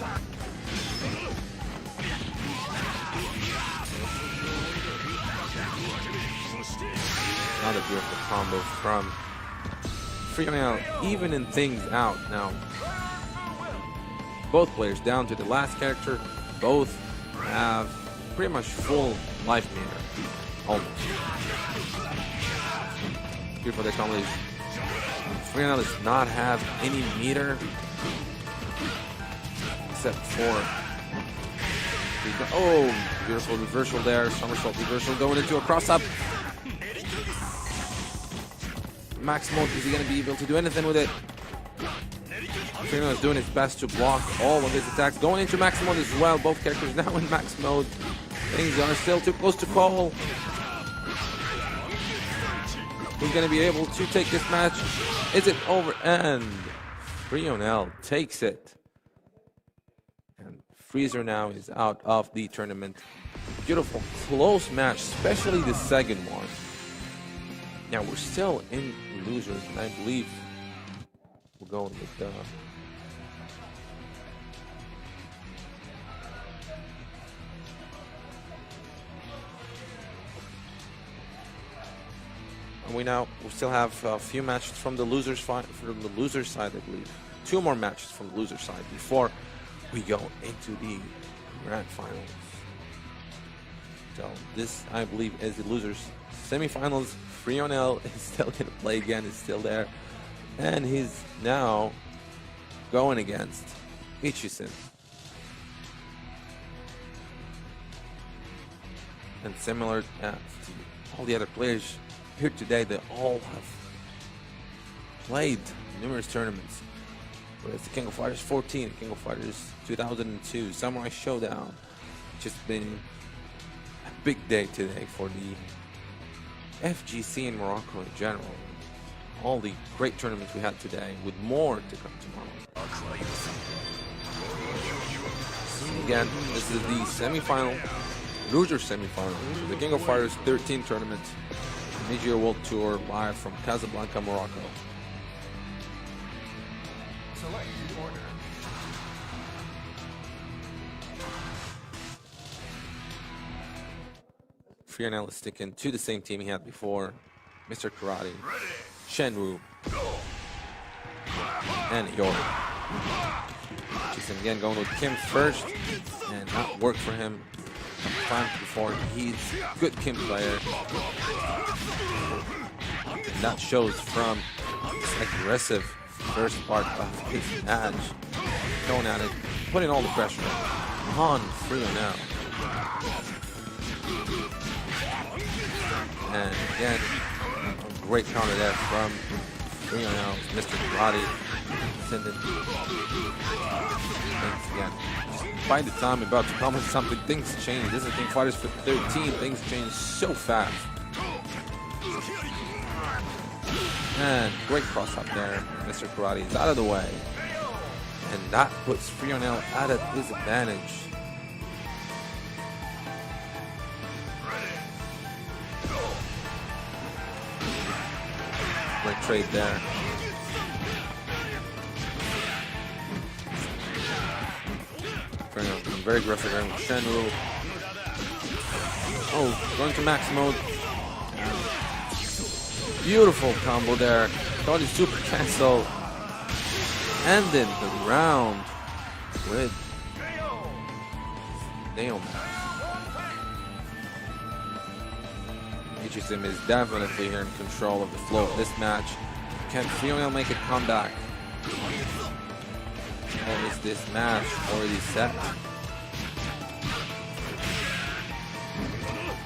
Not a beautiful combo from Frionel, evening things out now. Both players down to the last character. Both have pretty much full life meter. Almost. Beautiful deck combos. Frionel does not have any meter except for. Oh, beautiful reversal there. Somersault reversal going into a cross up. Max mode, is he going to be able to do anything with it? Frionel is doing his best to block all of his attacks. Going into max mode as well. Both characters now in max mode. Things are still too close to call. Who's going to be able to take this match? Is it over? And Frionel takes it. And Freezer now is out of the tournament. Beautiful close match, especially the second one. Now we're still in losers, and I believe we're going with the we still have a few matches from the losers side, I believe. 2 more matches from the loser side before we go into the grand finals. So this, I believe, is the losers semifinals. Frionel is still going to play again, is still there. And he's now going against XIII. And similar to all the other players here today, they all have played numerous tournaments. Whether it's the King of Fighters 14, King of Fighters 2002, Samurai Showdown. Just been a big day today for the FGC in Morocco in general. All the great tournaments we had today, with more to come tomorrow. Again, this is the semi-final, loser semi-final, the King of Fighters 13 tournament, NeoGeo World Tour, live from Casablanca, Morocco. Select your order. Frionel is sticking to the same team he had before, Mr. Karate, Shenwu, and Yori. She's again going with Kim first, and that worked for him time before. He's a good Kim player, and that shows from this aggressive first part of his match, going at it, putting all the pressure on Frionel. And again, a great counter there from Frionel, Mr. Karate, sending things again. By the time we're about to comment something, things change. This is King Fighters for 13. Things change so fast. And great cross up there. Mr. Karate is out of the way. And that puts Frionel at a disadvantage. Great trade there. Frionel very aggressive there with Shenwu. Oh, going to max mode. Beautiful combo there. Thought he super cancel. Ended the round with Nail. XIII is definitely here in control of the flow of this match. Can Frionel make a comeback? Or is this match already set?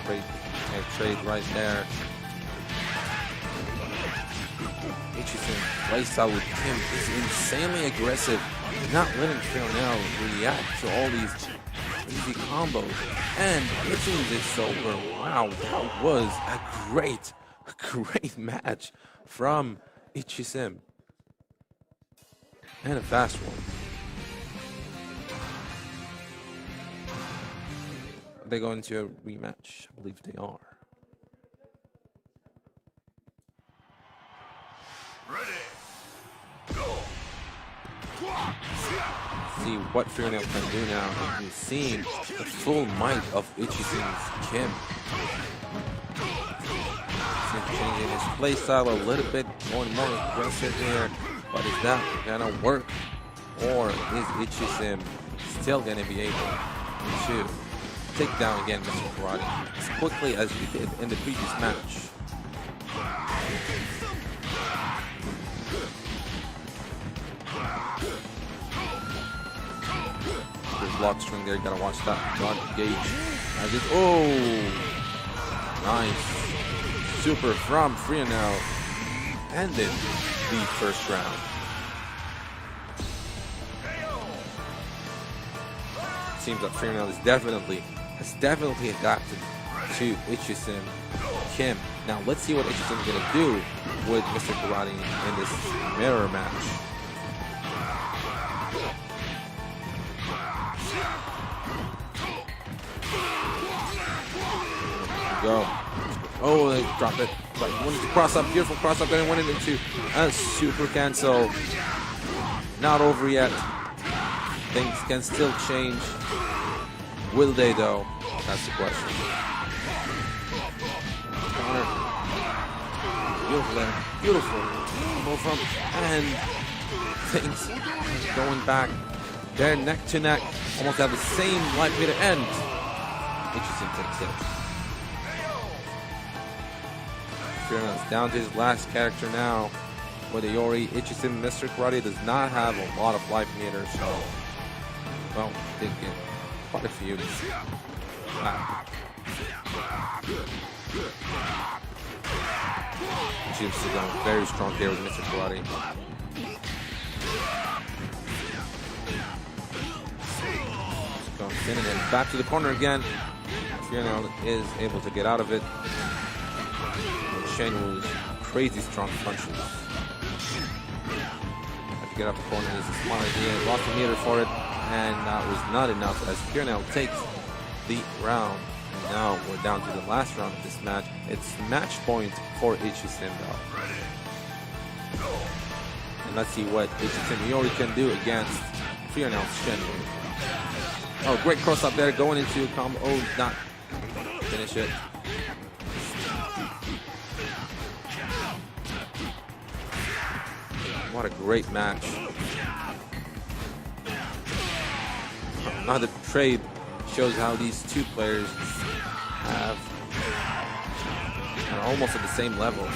Great trade right there. XIII plays out with Kim is insanely aggressive, not letting Frionel react to all these easy combos and hitting this over. Wow, that was a great match from XIII, and a fast one. Are they going to a rematch? I believe they are. Ready. Go. See what Frionel can do now. We've seen the full might of XIII's Kim. See Changing his play style a little bit, more aggressive here. But is that gonna work? Or is XIII still gonna be able to take down again Mr. Karate as quickly as he did in the previous match? There's block string there, you gotta watch that block gauge. As it, oh, nice. Super from Frionel ended the first round. Seems like Frionel has definitely adapted to XIII Kim. Now let's see what XIII is gonna do with Mr. Karate in this mirror match. Go. Oh, they drop it. But wanted to cross up, beautiful cross up, and went into a super cancel. Not over yet. Things can still change. Will they though? That's the question. Counter. Beautiful there. Beautiful. Move from and things going back. They're neck to neck. Almost have the same life meter end. XIII takes it. Frionel's down to his last character now with a Yori. XIII Mr. Karate does not have a lot of life meters, so well, did get quite a few. XIII still going very strong there with Mr. Karate. Going spinning and back to the corner again. Frionel is able to get out of it. Shenwu's crazy strong punches. Have to get up the corner. It's a smart idea. Lost the meter for it, and that was not enough as Frionel takes the round. And now we're down to the last round of this match. It's match point for XIII though. And let's see what XIII Yori can do against Frionel's Shenwu. Oh, great cross up there, going into a combo. Oh, not finish it. What a great match. Now the trade shows how these two players are almost at the same level.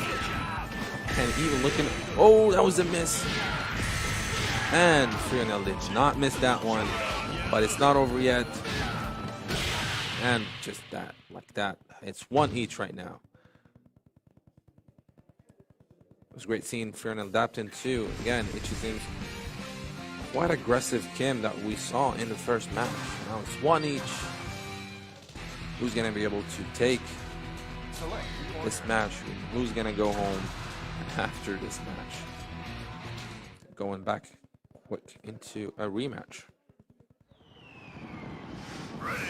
And even looking, oh, that was a miss. And Frionel did not miss that one, but it's not over yet. And just that, like that. It's one each right now. It was great seeing Frionel adapt into, again, XIII's quite aggressive Kim that we saw in the first match. Now it's one each. Who's going to be able to take this match? Who's going to go home after this match? Going back quick into a rematch. Ready.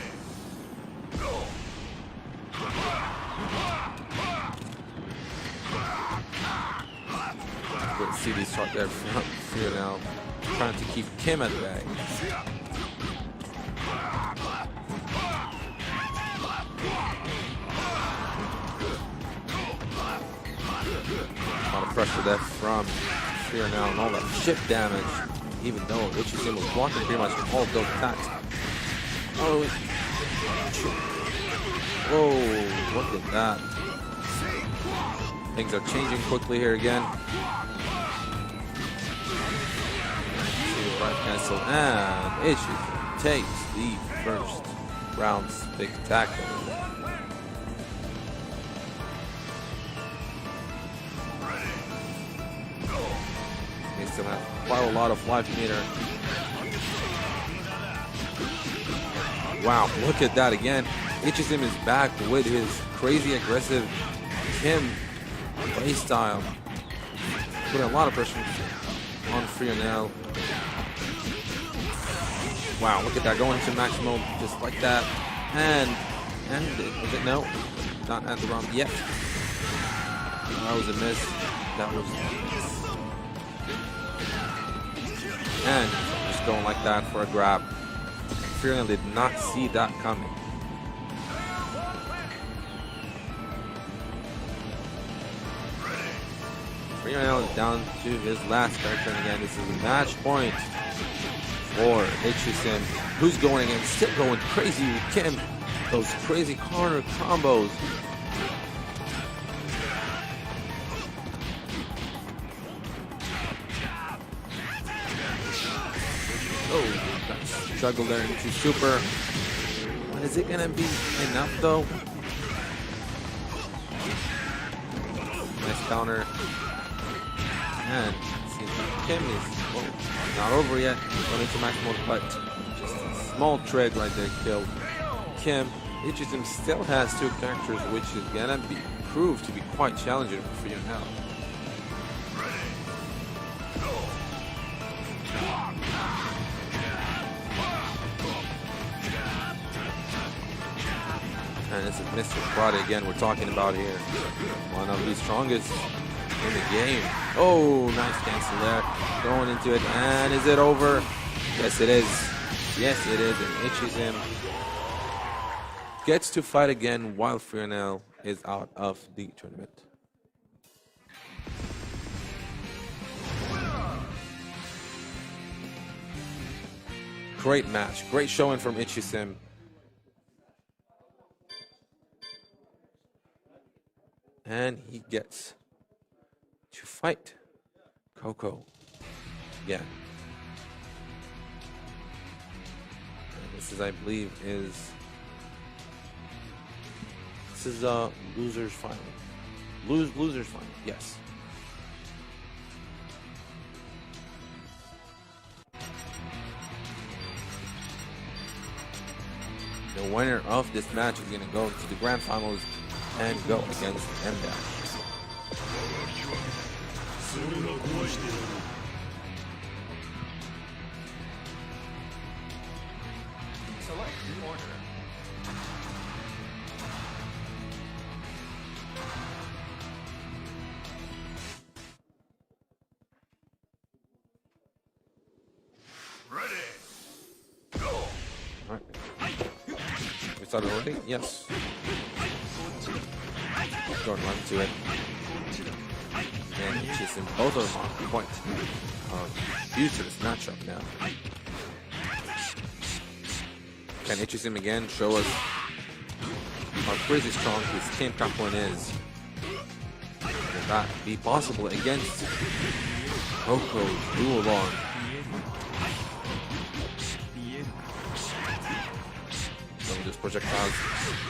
Go. Good CD start there from Frionel, trying to keep Kim at bay. A lot of pressure there from Frionel and all that chip damage, even though XIII was blocking pretty much all of those attacks. Oh, whoa, look at that. Things are changing quickly here again. Right cancel, and XIII takes the first round spectacular. They still have quite a lot of life meter. Wow, look at that again. XIII is back with his crazy aggressive Kim play style. Putting a lot of pressure on Frionel. Wow, look at that, going into max mode just like that. And is it? No, not at the wrong yet. That was a miss. That was a miss. And just going like that for a grab. Frionel did not see that coming. Fionail is down to his last character, and again, this is a match point for XIII, who's going again, still going crazy with Kim. Those crazy corner combos. Oh, nice struggle there into super. But is it gonna be enough though? Nice counter. And seems like Kim is not over yet. Going into max mode, but just a small trade right there killed Kim. XIII still has 2 characters, which is gonna be proved to be quite challenging for you now. And this is Mr. Karate again we're talking about here. One of the strongest in the game. Oh, nice cancel there. Going into it. And is it over? Yes, it is. Yes, it is. And XIII gets to fight again while Fionail is out of the tournament. Great match. Great showing from XIII. And he gets to fight Coco again. And this is, I believe, this is a loser's final. Loser's final, yes. The winner of this match is going to go to the grand finals and go against MDAC. Select the order. Ready. Go. All right. We started already? Yes. Going right to it. And XIII, both of them on point. Huge to this matchup now. Can XIII again show us how crazy strong his team coupling is? Will that be possible against Coco's dual arm? Some of these projectiles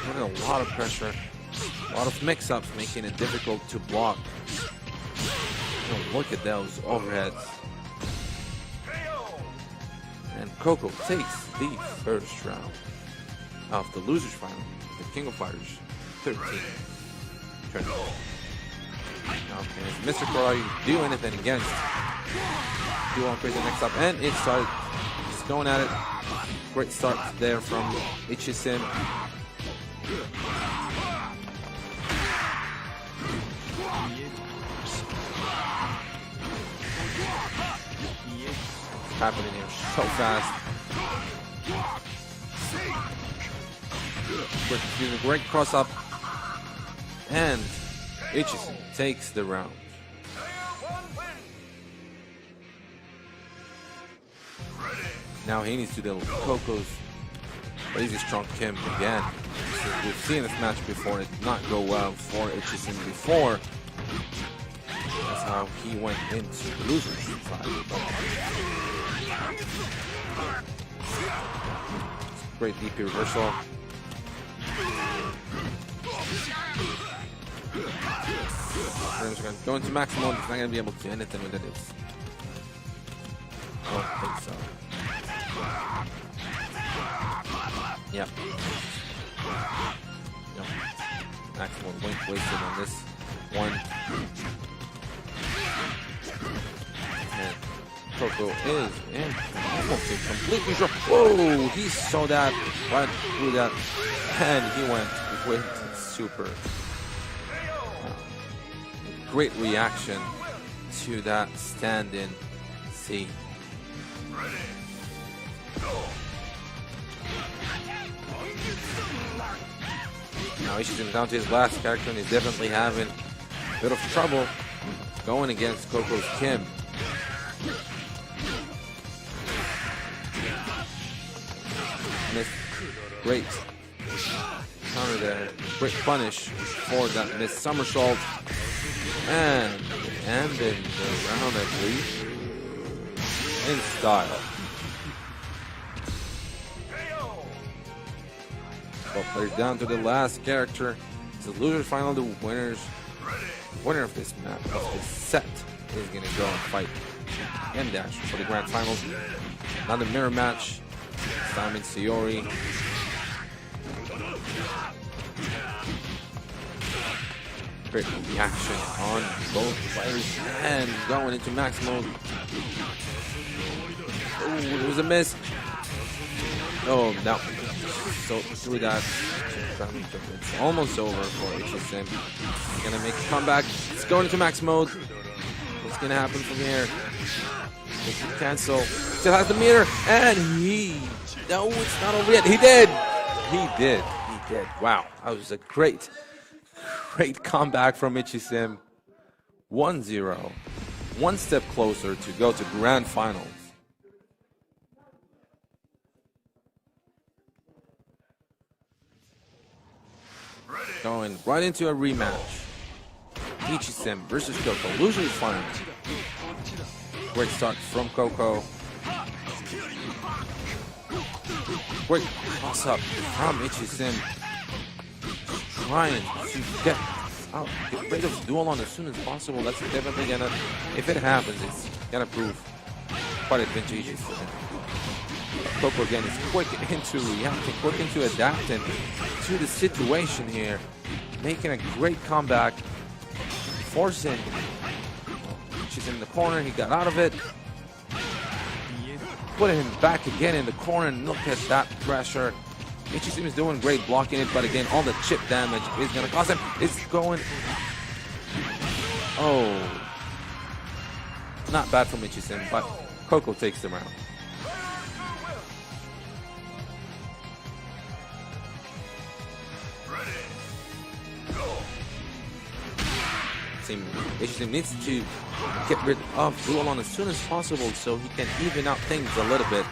putting a lot of pressure. A lot of mix-ups, making it difficult to block. Oh, look at those overheads. And Coco takes the first round of the losers final, the King of Fighters 13 tournament. Now, can Mr. Karate do anything against do on crazy mix-up? And it started just going at it. Great start there from XIII. Happening here so fast. Great cross up, and XIII takes the round. Now he needs to deal with Coco's crazy strong Kim again. We've seen this match before. It did not go well for XIII before. That's how he went into the losers side. Great DP reversal. We're going to go into maximum. He's not going to be able to do anything with it. I don't think so. Yep. Yep. Maximum link wasted on this one. And Coco is in almost a completely short. Whoa! He saw that right through that, and he went with super. Great reaction to that stand-in C. Now he's down to his last character, and he's definitely having a bit of trouble. going against Coco's Kim. Missed. Great counter there. Great punish for that missed somersault. And ending the round at least in style. Both players down to the last character. It's the loser final. The winner of this match, of this set, is going to go and fight and dash for the grand finals. Another mirror match. Simon Sayori. Great reaction on both players and going into max mode. Oh, it was a miss. Oh, no. So through that, it's almost over for XIII. He's gonna make a comeback. It's going into max mode. What's gonna happen from here? It can cancel. Still has the meter, and no, it's not over yet. He did. Wow, that was a great comeback from XIII. 1-0. One step closer to go to grand finals. Going right into a rematch. XIII versus Coco. Losers final. Great start from Coco. Great toss up from XIII. Trying to get rid of dual on as soon as possible. That's definitely gonna, if it happens, it's gonna prove quite advantageous. Coco again is quick into reacting, quick into adapting to the situation here, making a great comeback, forcing she's in the corner. He got out of it, putting him back again in the corner, and look at that pressure. XIII is doing great blocking it, but again, all the chip damage is going to cost him. It's going, oh, not bad from XIII, but Coco takes the round. XIII needs to get rid of dual on as soon as possible so he can even out things a little bit.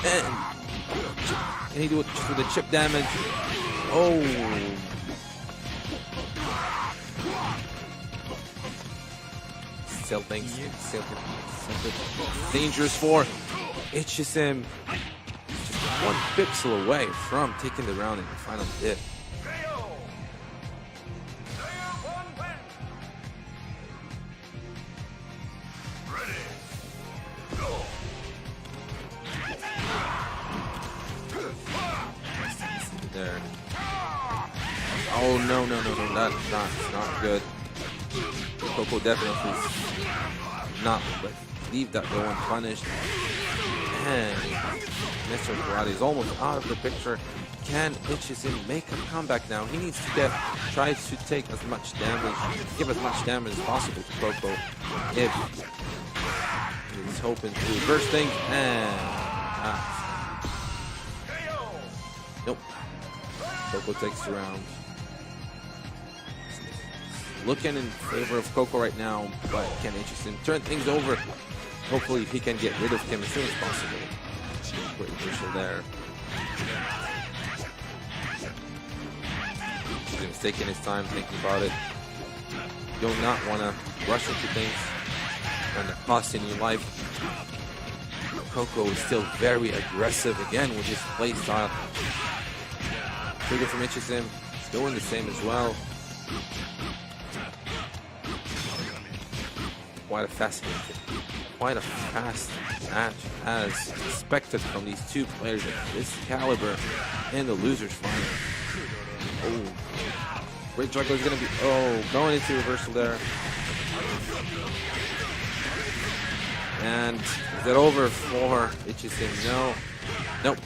And can he do it just with the chip damage? Oh. Still thinks dangerous for XIII. Just one pixel away from taking the round in the final dip. There. Oh no, that's not good. Coco definitely not leave that go unpunished. And Mr. Karate is almost out of the picture. Can XIII make a comeback now? He needs to try to take as much damage, give as much damage as possible to Coco if he's hoping to reverse things. And nope. Coco takes the round. Looking in favor of Coco right now, but can XIII turn things over? Hopefully he can get rid of him as soon as possible. Great reversal there. He's taking his time thinking about it. You do not want to rush into things and costing you life. Coco is still very aggressive again with his play style. Trigger from XIII is doing the same as well. Quite a fast match as expected from these two players at this caliber in the losers final. Oh, great juggle is going to be, going into reversal there. And is it over for XIII? No. Nope.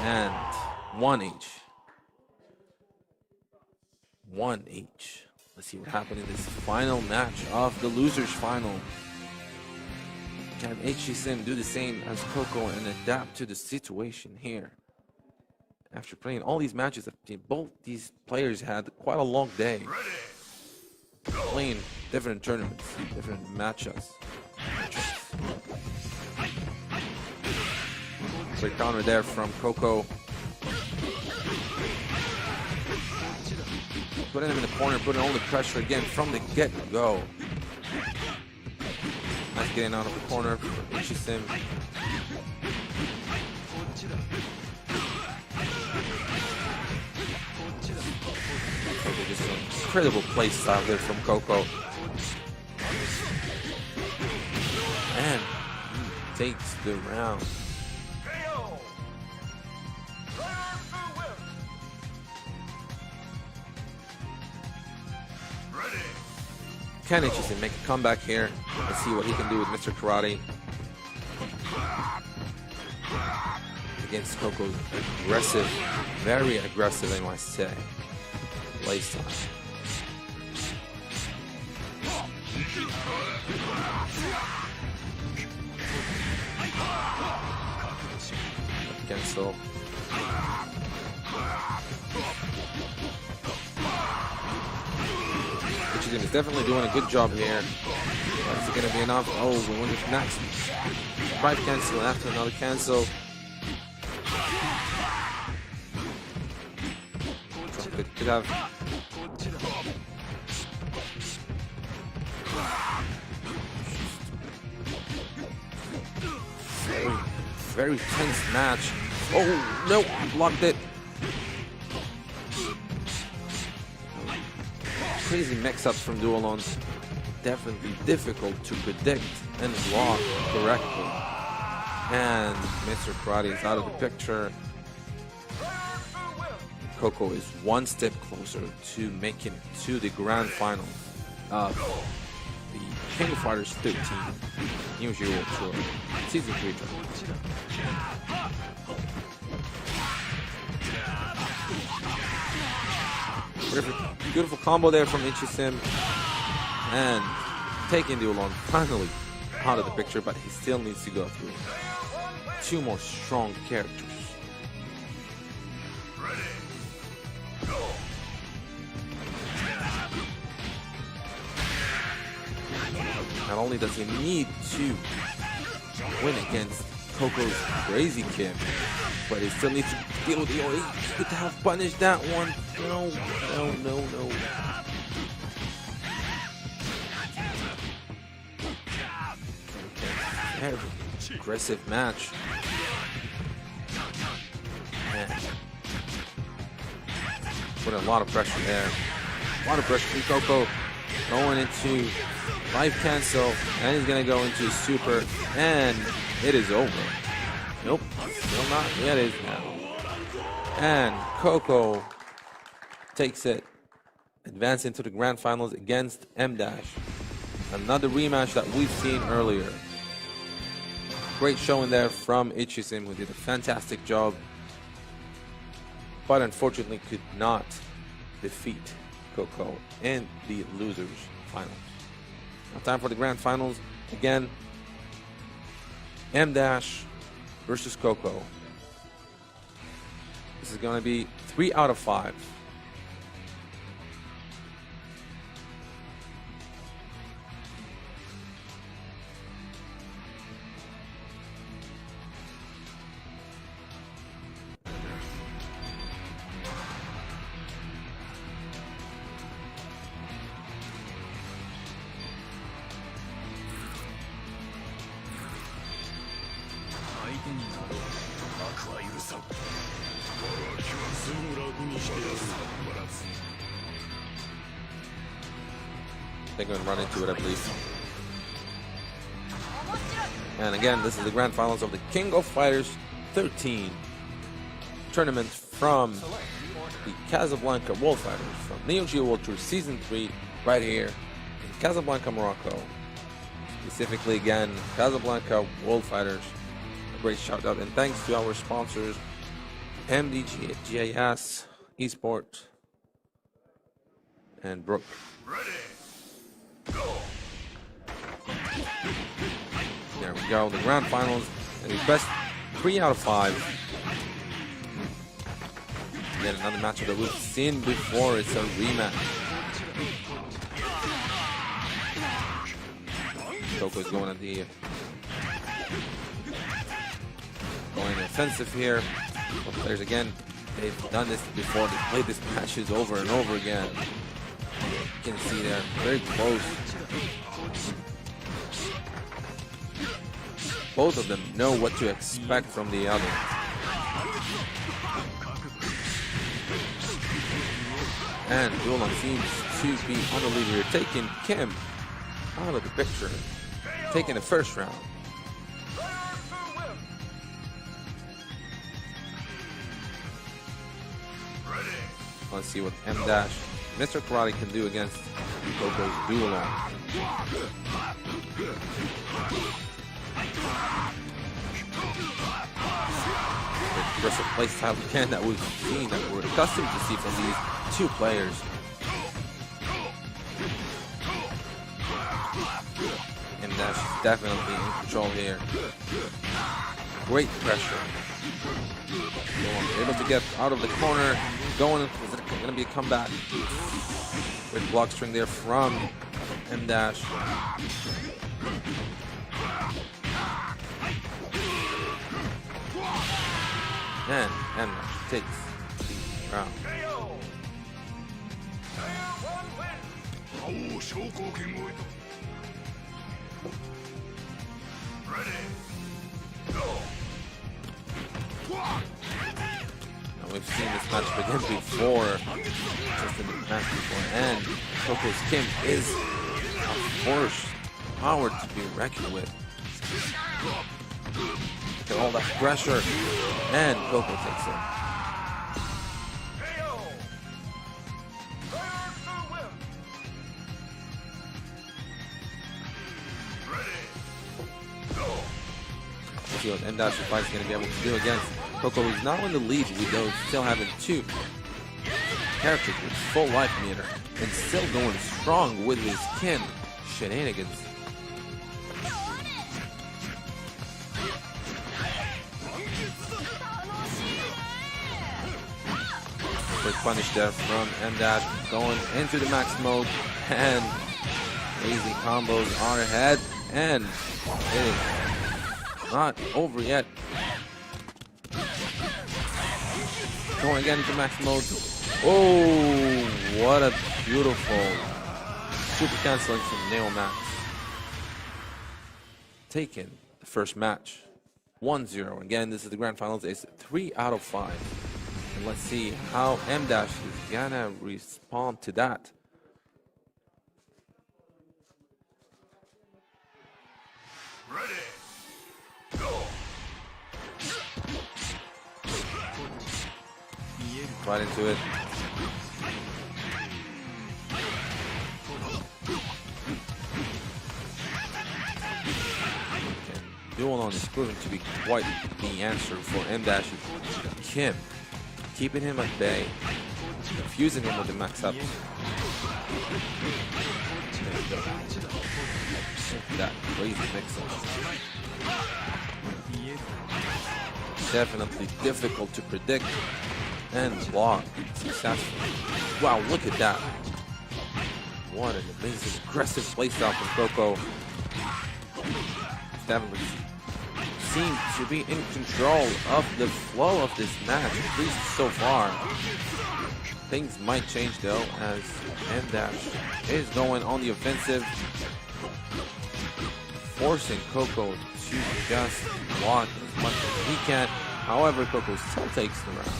And one each. Let's see what happened in this final match of the losers final. Can XIII do the same as Coco and adapt to the situation here? After playing all these matches, both these players had quite a long day. Playing different tournaments, different matchups. Great counter there from Coco. Putting him in the corner, putting all the pressure again from the get-go. Nice getting out of the corner for XIII. Just an incredible play style there from Coco. And he takes the round. Can XIII make a comeback here? Let's see what he can do with Mr. Karate. Against Coco's aggressive, very aggressive, I must say, play style. Cancel. XIII is definitely doing a good job here. Is it going to be enough? Oh, we wonder if next. Right cancel after another cancel. Could have. Very tense match. Oh, no, blocked it. Crazy mix-ups from Duolons. Definitely difficult to predict and block correctly. And Mr. Karate is out of the picture. Coco is one step closer to making it to the grand final of the King of Fighters 13 NeoGeo Tour Season 3 tournament. Beautiful combo there from XIII, and taking Duolon finally out of the picture, but he still needs to go through two more strong characters. Not only does he need to win against Coco's crazy kick, but he still needs to deal with the OE. He could have punished that one. No. Very aggressive match. Man. Put a lot of pressure there. A lot of pressure from Coco. Going into life cancel, and he's gonna go into super, and it is over. Nope, still not. Yeah, it is now. And Coco takes it, advancing to the grand finals against M Dash. Another rematch that we've seen earlier. Great showing there from XIII, who did a fantastic job, but unfortunately could not defeat Coco in the losers finals. Now time for the grand finals. Again, M Dash versus Coco. This is going to be 3 out of 5. They're going to run into it, I believe. And again, this is the grand finals of the King of Fighters 13 tournament from the Casablanca World Fighters from NeoGeo World Tour Season 3 right here in Casablanca, Morocco. Specifically, again, Casablanca World Fighters. A great shout out and thanks to our sponsors, MDGIS, Esport, and Brook. There we go, the grand finals, and the best 3 out of 5. Again, another matchup that we've seen before. It's a rematch. Coco's going at the going offensive here. Both players again, they've done this before. They've played this matches over and over again. You can see they're very close. Both of them know what to expect from the other. And Dulan seems to be on the lead here, taking Kim out of the picture, taking the first round. Let's see what M Dash, Mr. Karate can do against Coco's Dulan. Aggressive playstyle again that we've seen, that we're accustomed to see from these two players. And that's definitely in control here. Great pressure. Able to get out of the corner. Going, is it going to be a comeback? Great block string there from M Dash. And M Dash takes the round. Now we've seen this match begin before, just in the match before, and Coco's Kim is a force, power to be reckoned with. Look at all that pressure, and Coco takes it. See what M Dash Fight is going to be able to do against Coco. He's now in the lead with those still having two characters with full life meter and still going strong with his Kim shenanigans. Quick punish there from M Dash, going into the max mode, and crazy combos are ahead, and it is not over yet. Going again into max mode. Oh, what a beautiful super canceling from Neo Max. Taking the first match 1-0. Again, this is the grand finals. It's 3 out of 5. And let's see how M Dash is gonna respond to that. Ready. Go. Right into it. Dual is proven to be quite the answer for M Dash's Kim. Keeping him at bay, confusing him with the max ups. That crazy mix-up. Definitely difficult to predict and block successfully. Wow, look at that. What an amazing aggressive playstyle from Coco. Definitely seems to be in control of the flow of this match, at least so far. Things might change though, as M Dash is going on the offensive, forcing Coco to just block as much as he can. However, Coco still takes the round.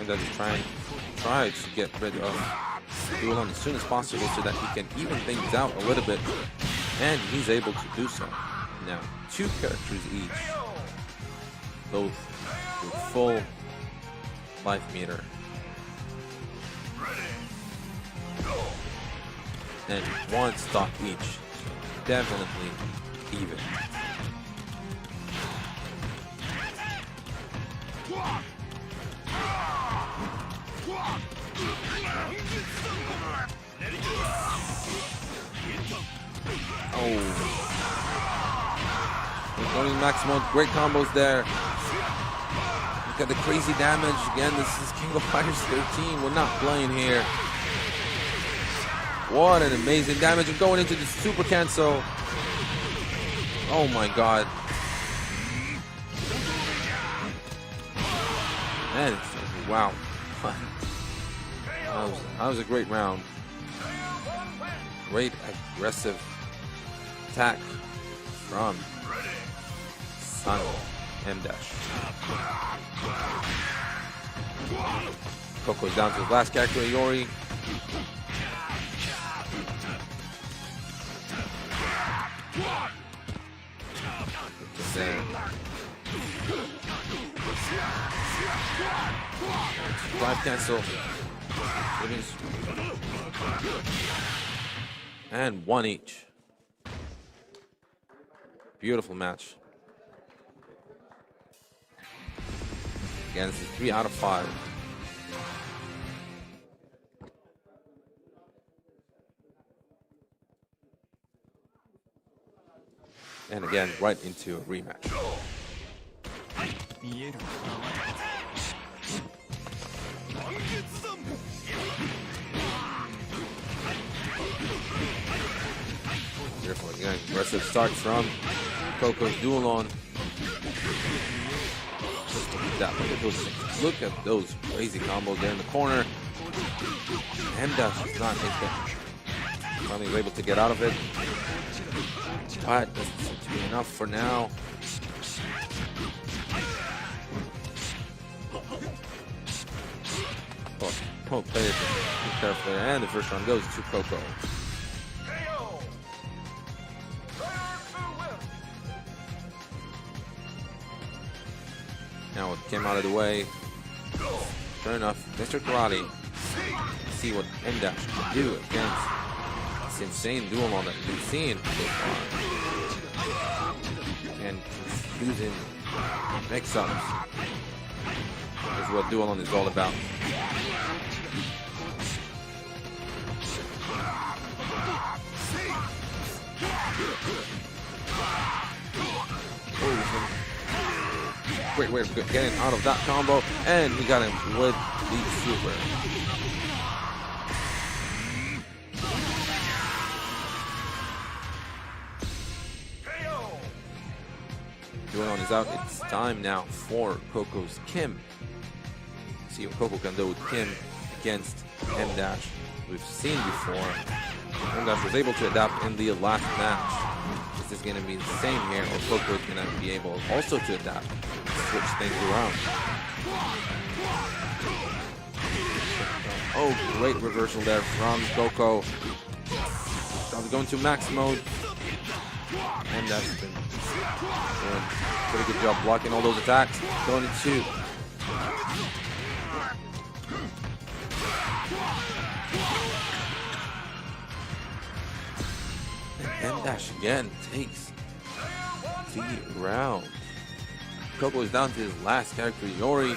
And that's try to get rid of Dulan as soon as possible so that he can even things out a little bit, and he's able to do so. Now, 2 characters each, both with full life meter, and 1 stock each, so definitely even. Going in max mode. Great combos there. Look at the crazy damage. Again, this is King of Fighters 13. We're not playing here. What an amazing damage. And going into the super cancel. Oh my god. Man, wow. That was a great round. Great aggressive attack from Son M-Dash. Coco's down to his last character, Iori. Drive cancel. And one each. Beautiful match. Again, this is 3 out of 5. And again, right into a rematch. Beautiful. Again, aggressive start from Coco's dual on. Look at those crazy combos there in the corner. M-Dash is not finally able to get out of it. But doesn't seem to be enough for now. Oh, play it carefully. And the first round goes to Coco. Now it came out of the way. Sure enough, Mr. Karate. See what M-Dash can do against this insane dual on that we've seen so far. And using mix-ups is what dual on is all about. Great way of getting out of that combo, and he got him with the super. Duan is out. It's time now for Coco's Kim. See what Coco can do with Kim against M-Dash. We've seen before. M-Dash was able to adapt in the last match. Is this going to be the same here, or Coco is going to be able also to adapt? Switch things around. Oh, great reversal there from Coco. Now we're going to max mode. And that's been doing a pretty good job blocking all those attacks. Going into M-Dash again takes the round. Coco is down to his last character, Iori.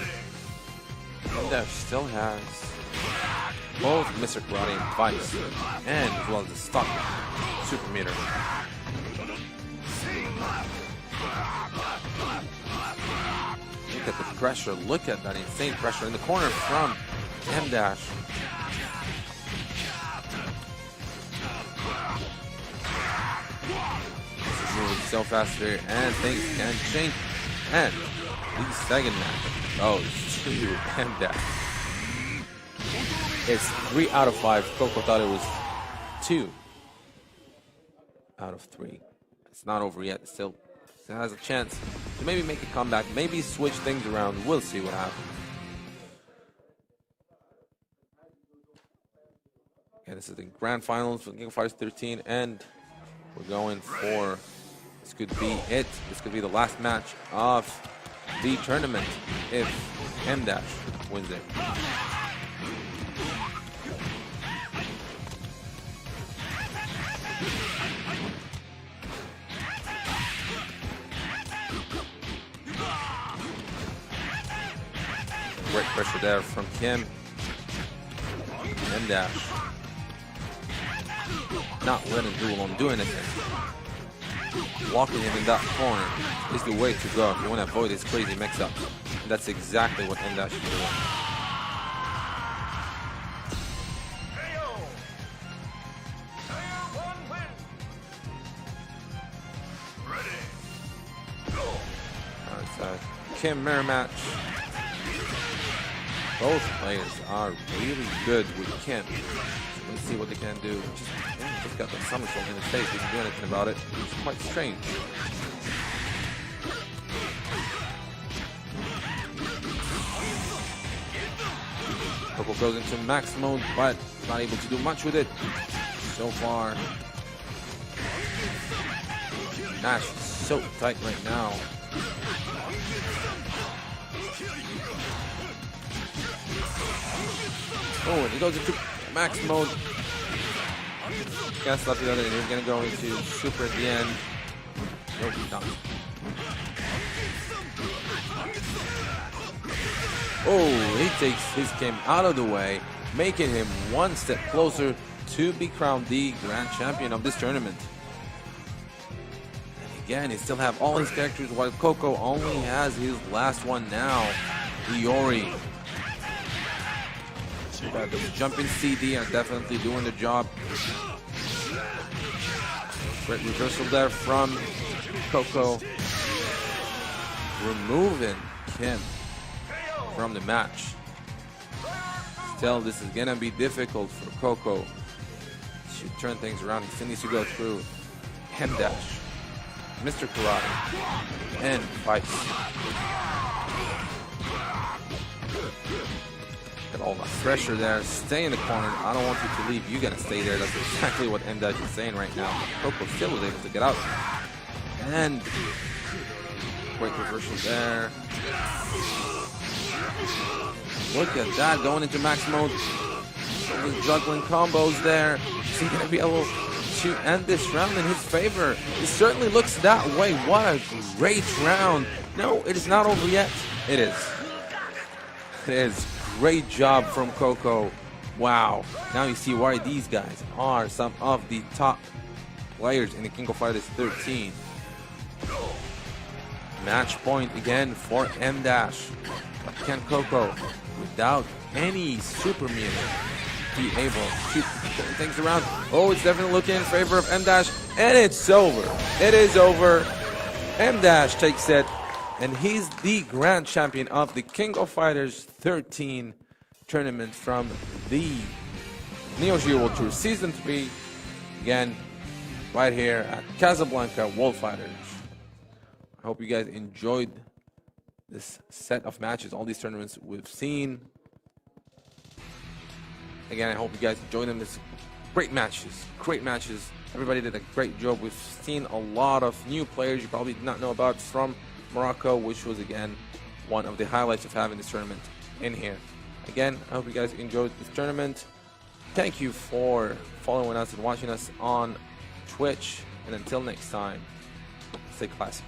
M-Dash still has both Mr. Karate and Vice, and as well as the stock super meter. Look at the pressure. Look at that insane pressure in the corner from M-Dash. This is moving so fast here, and things can change. And the second match goes to M-Dash. It's 3 out of 5. Coco thought it was 2 out of 3. It's not over yet. Still has a chance to maybe make a comeback, maybe switch things around. We'll see what happens. Okay, this is the grand finals for King of Fighters 13, and we're going for, this could be it. This could be the last match of the tournament if M-Dash wins it. Great pressure there from Kim. M-Dash not letting Dualon do anything. Blocking him in that corner is the way to go if you want to avoid this crazy mix-up. And that's exactly what M Dash is doing. It's a Kim mirror match. Both players are really good with Kim. So let's see what they can do. Just got the somersault in his face. He didn't do anything about it. It's quite strange. Coco goes into max mode, but not able to do much with it so far. Nash is so tight right now. Oh, and he goes into max mode. Got stuff the other, and he's gonna go into super at the end. Nope, he's not. Oh, he takes his Kim out of the way, making him one step closer to be crowned the grand champion of this tournament. And again, he still have all his characters, while Coco only has his last one now, Iori. The jumping CD are definitely doing the job. Great reversal there from Coco, removing Kim from the match. Still, this is gonna be difficult for Coco to turn things around. He still needs to go through M Dash, Mr. Karate, and fights. Got all the pressure there. Stay in the corner. I don't want you to leave. You gotta stay there. That's exactly what M Dash is saying right now. Coco still was able to get out. And great reversal there. Look at that, going into max mode. Juggling combos there. Is he gonna be able to end this round in his favor? It certainly looks that way. What a great round. No, it is not over yet. It is. It is. Great job from Coco. Wow. Now you see why these guys are some of the top players in the King of Fighters 13. Match point again for M Dash. But can Coco, without any super meter, be able to turn things around? Oh, it's definitely looking in favor of M Dash, and it's over. It is over. M Dash takes it, and he's the grand champion of the King of Fighters 13 tournament from the NeoGeo World Tour Season 3. Again, right here at Casablanca World Fighters. I hope you guys enjoyed this set of matches, all these tournaments we've seen. Again, I hope you guys enjoyed them. This great matches, great matches. Everybody did a great job. We've seen a lot of new players you probably did not know about from Morocco, which was again one of the highlights of having this tournament in here. Again, I hope you guys enjoyed this tournament. Thank you for following us and watching us on Twitch. And until next time, stay classy.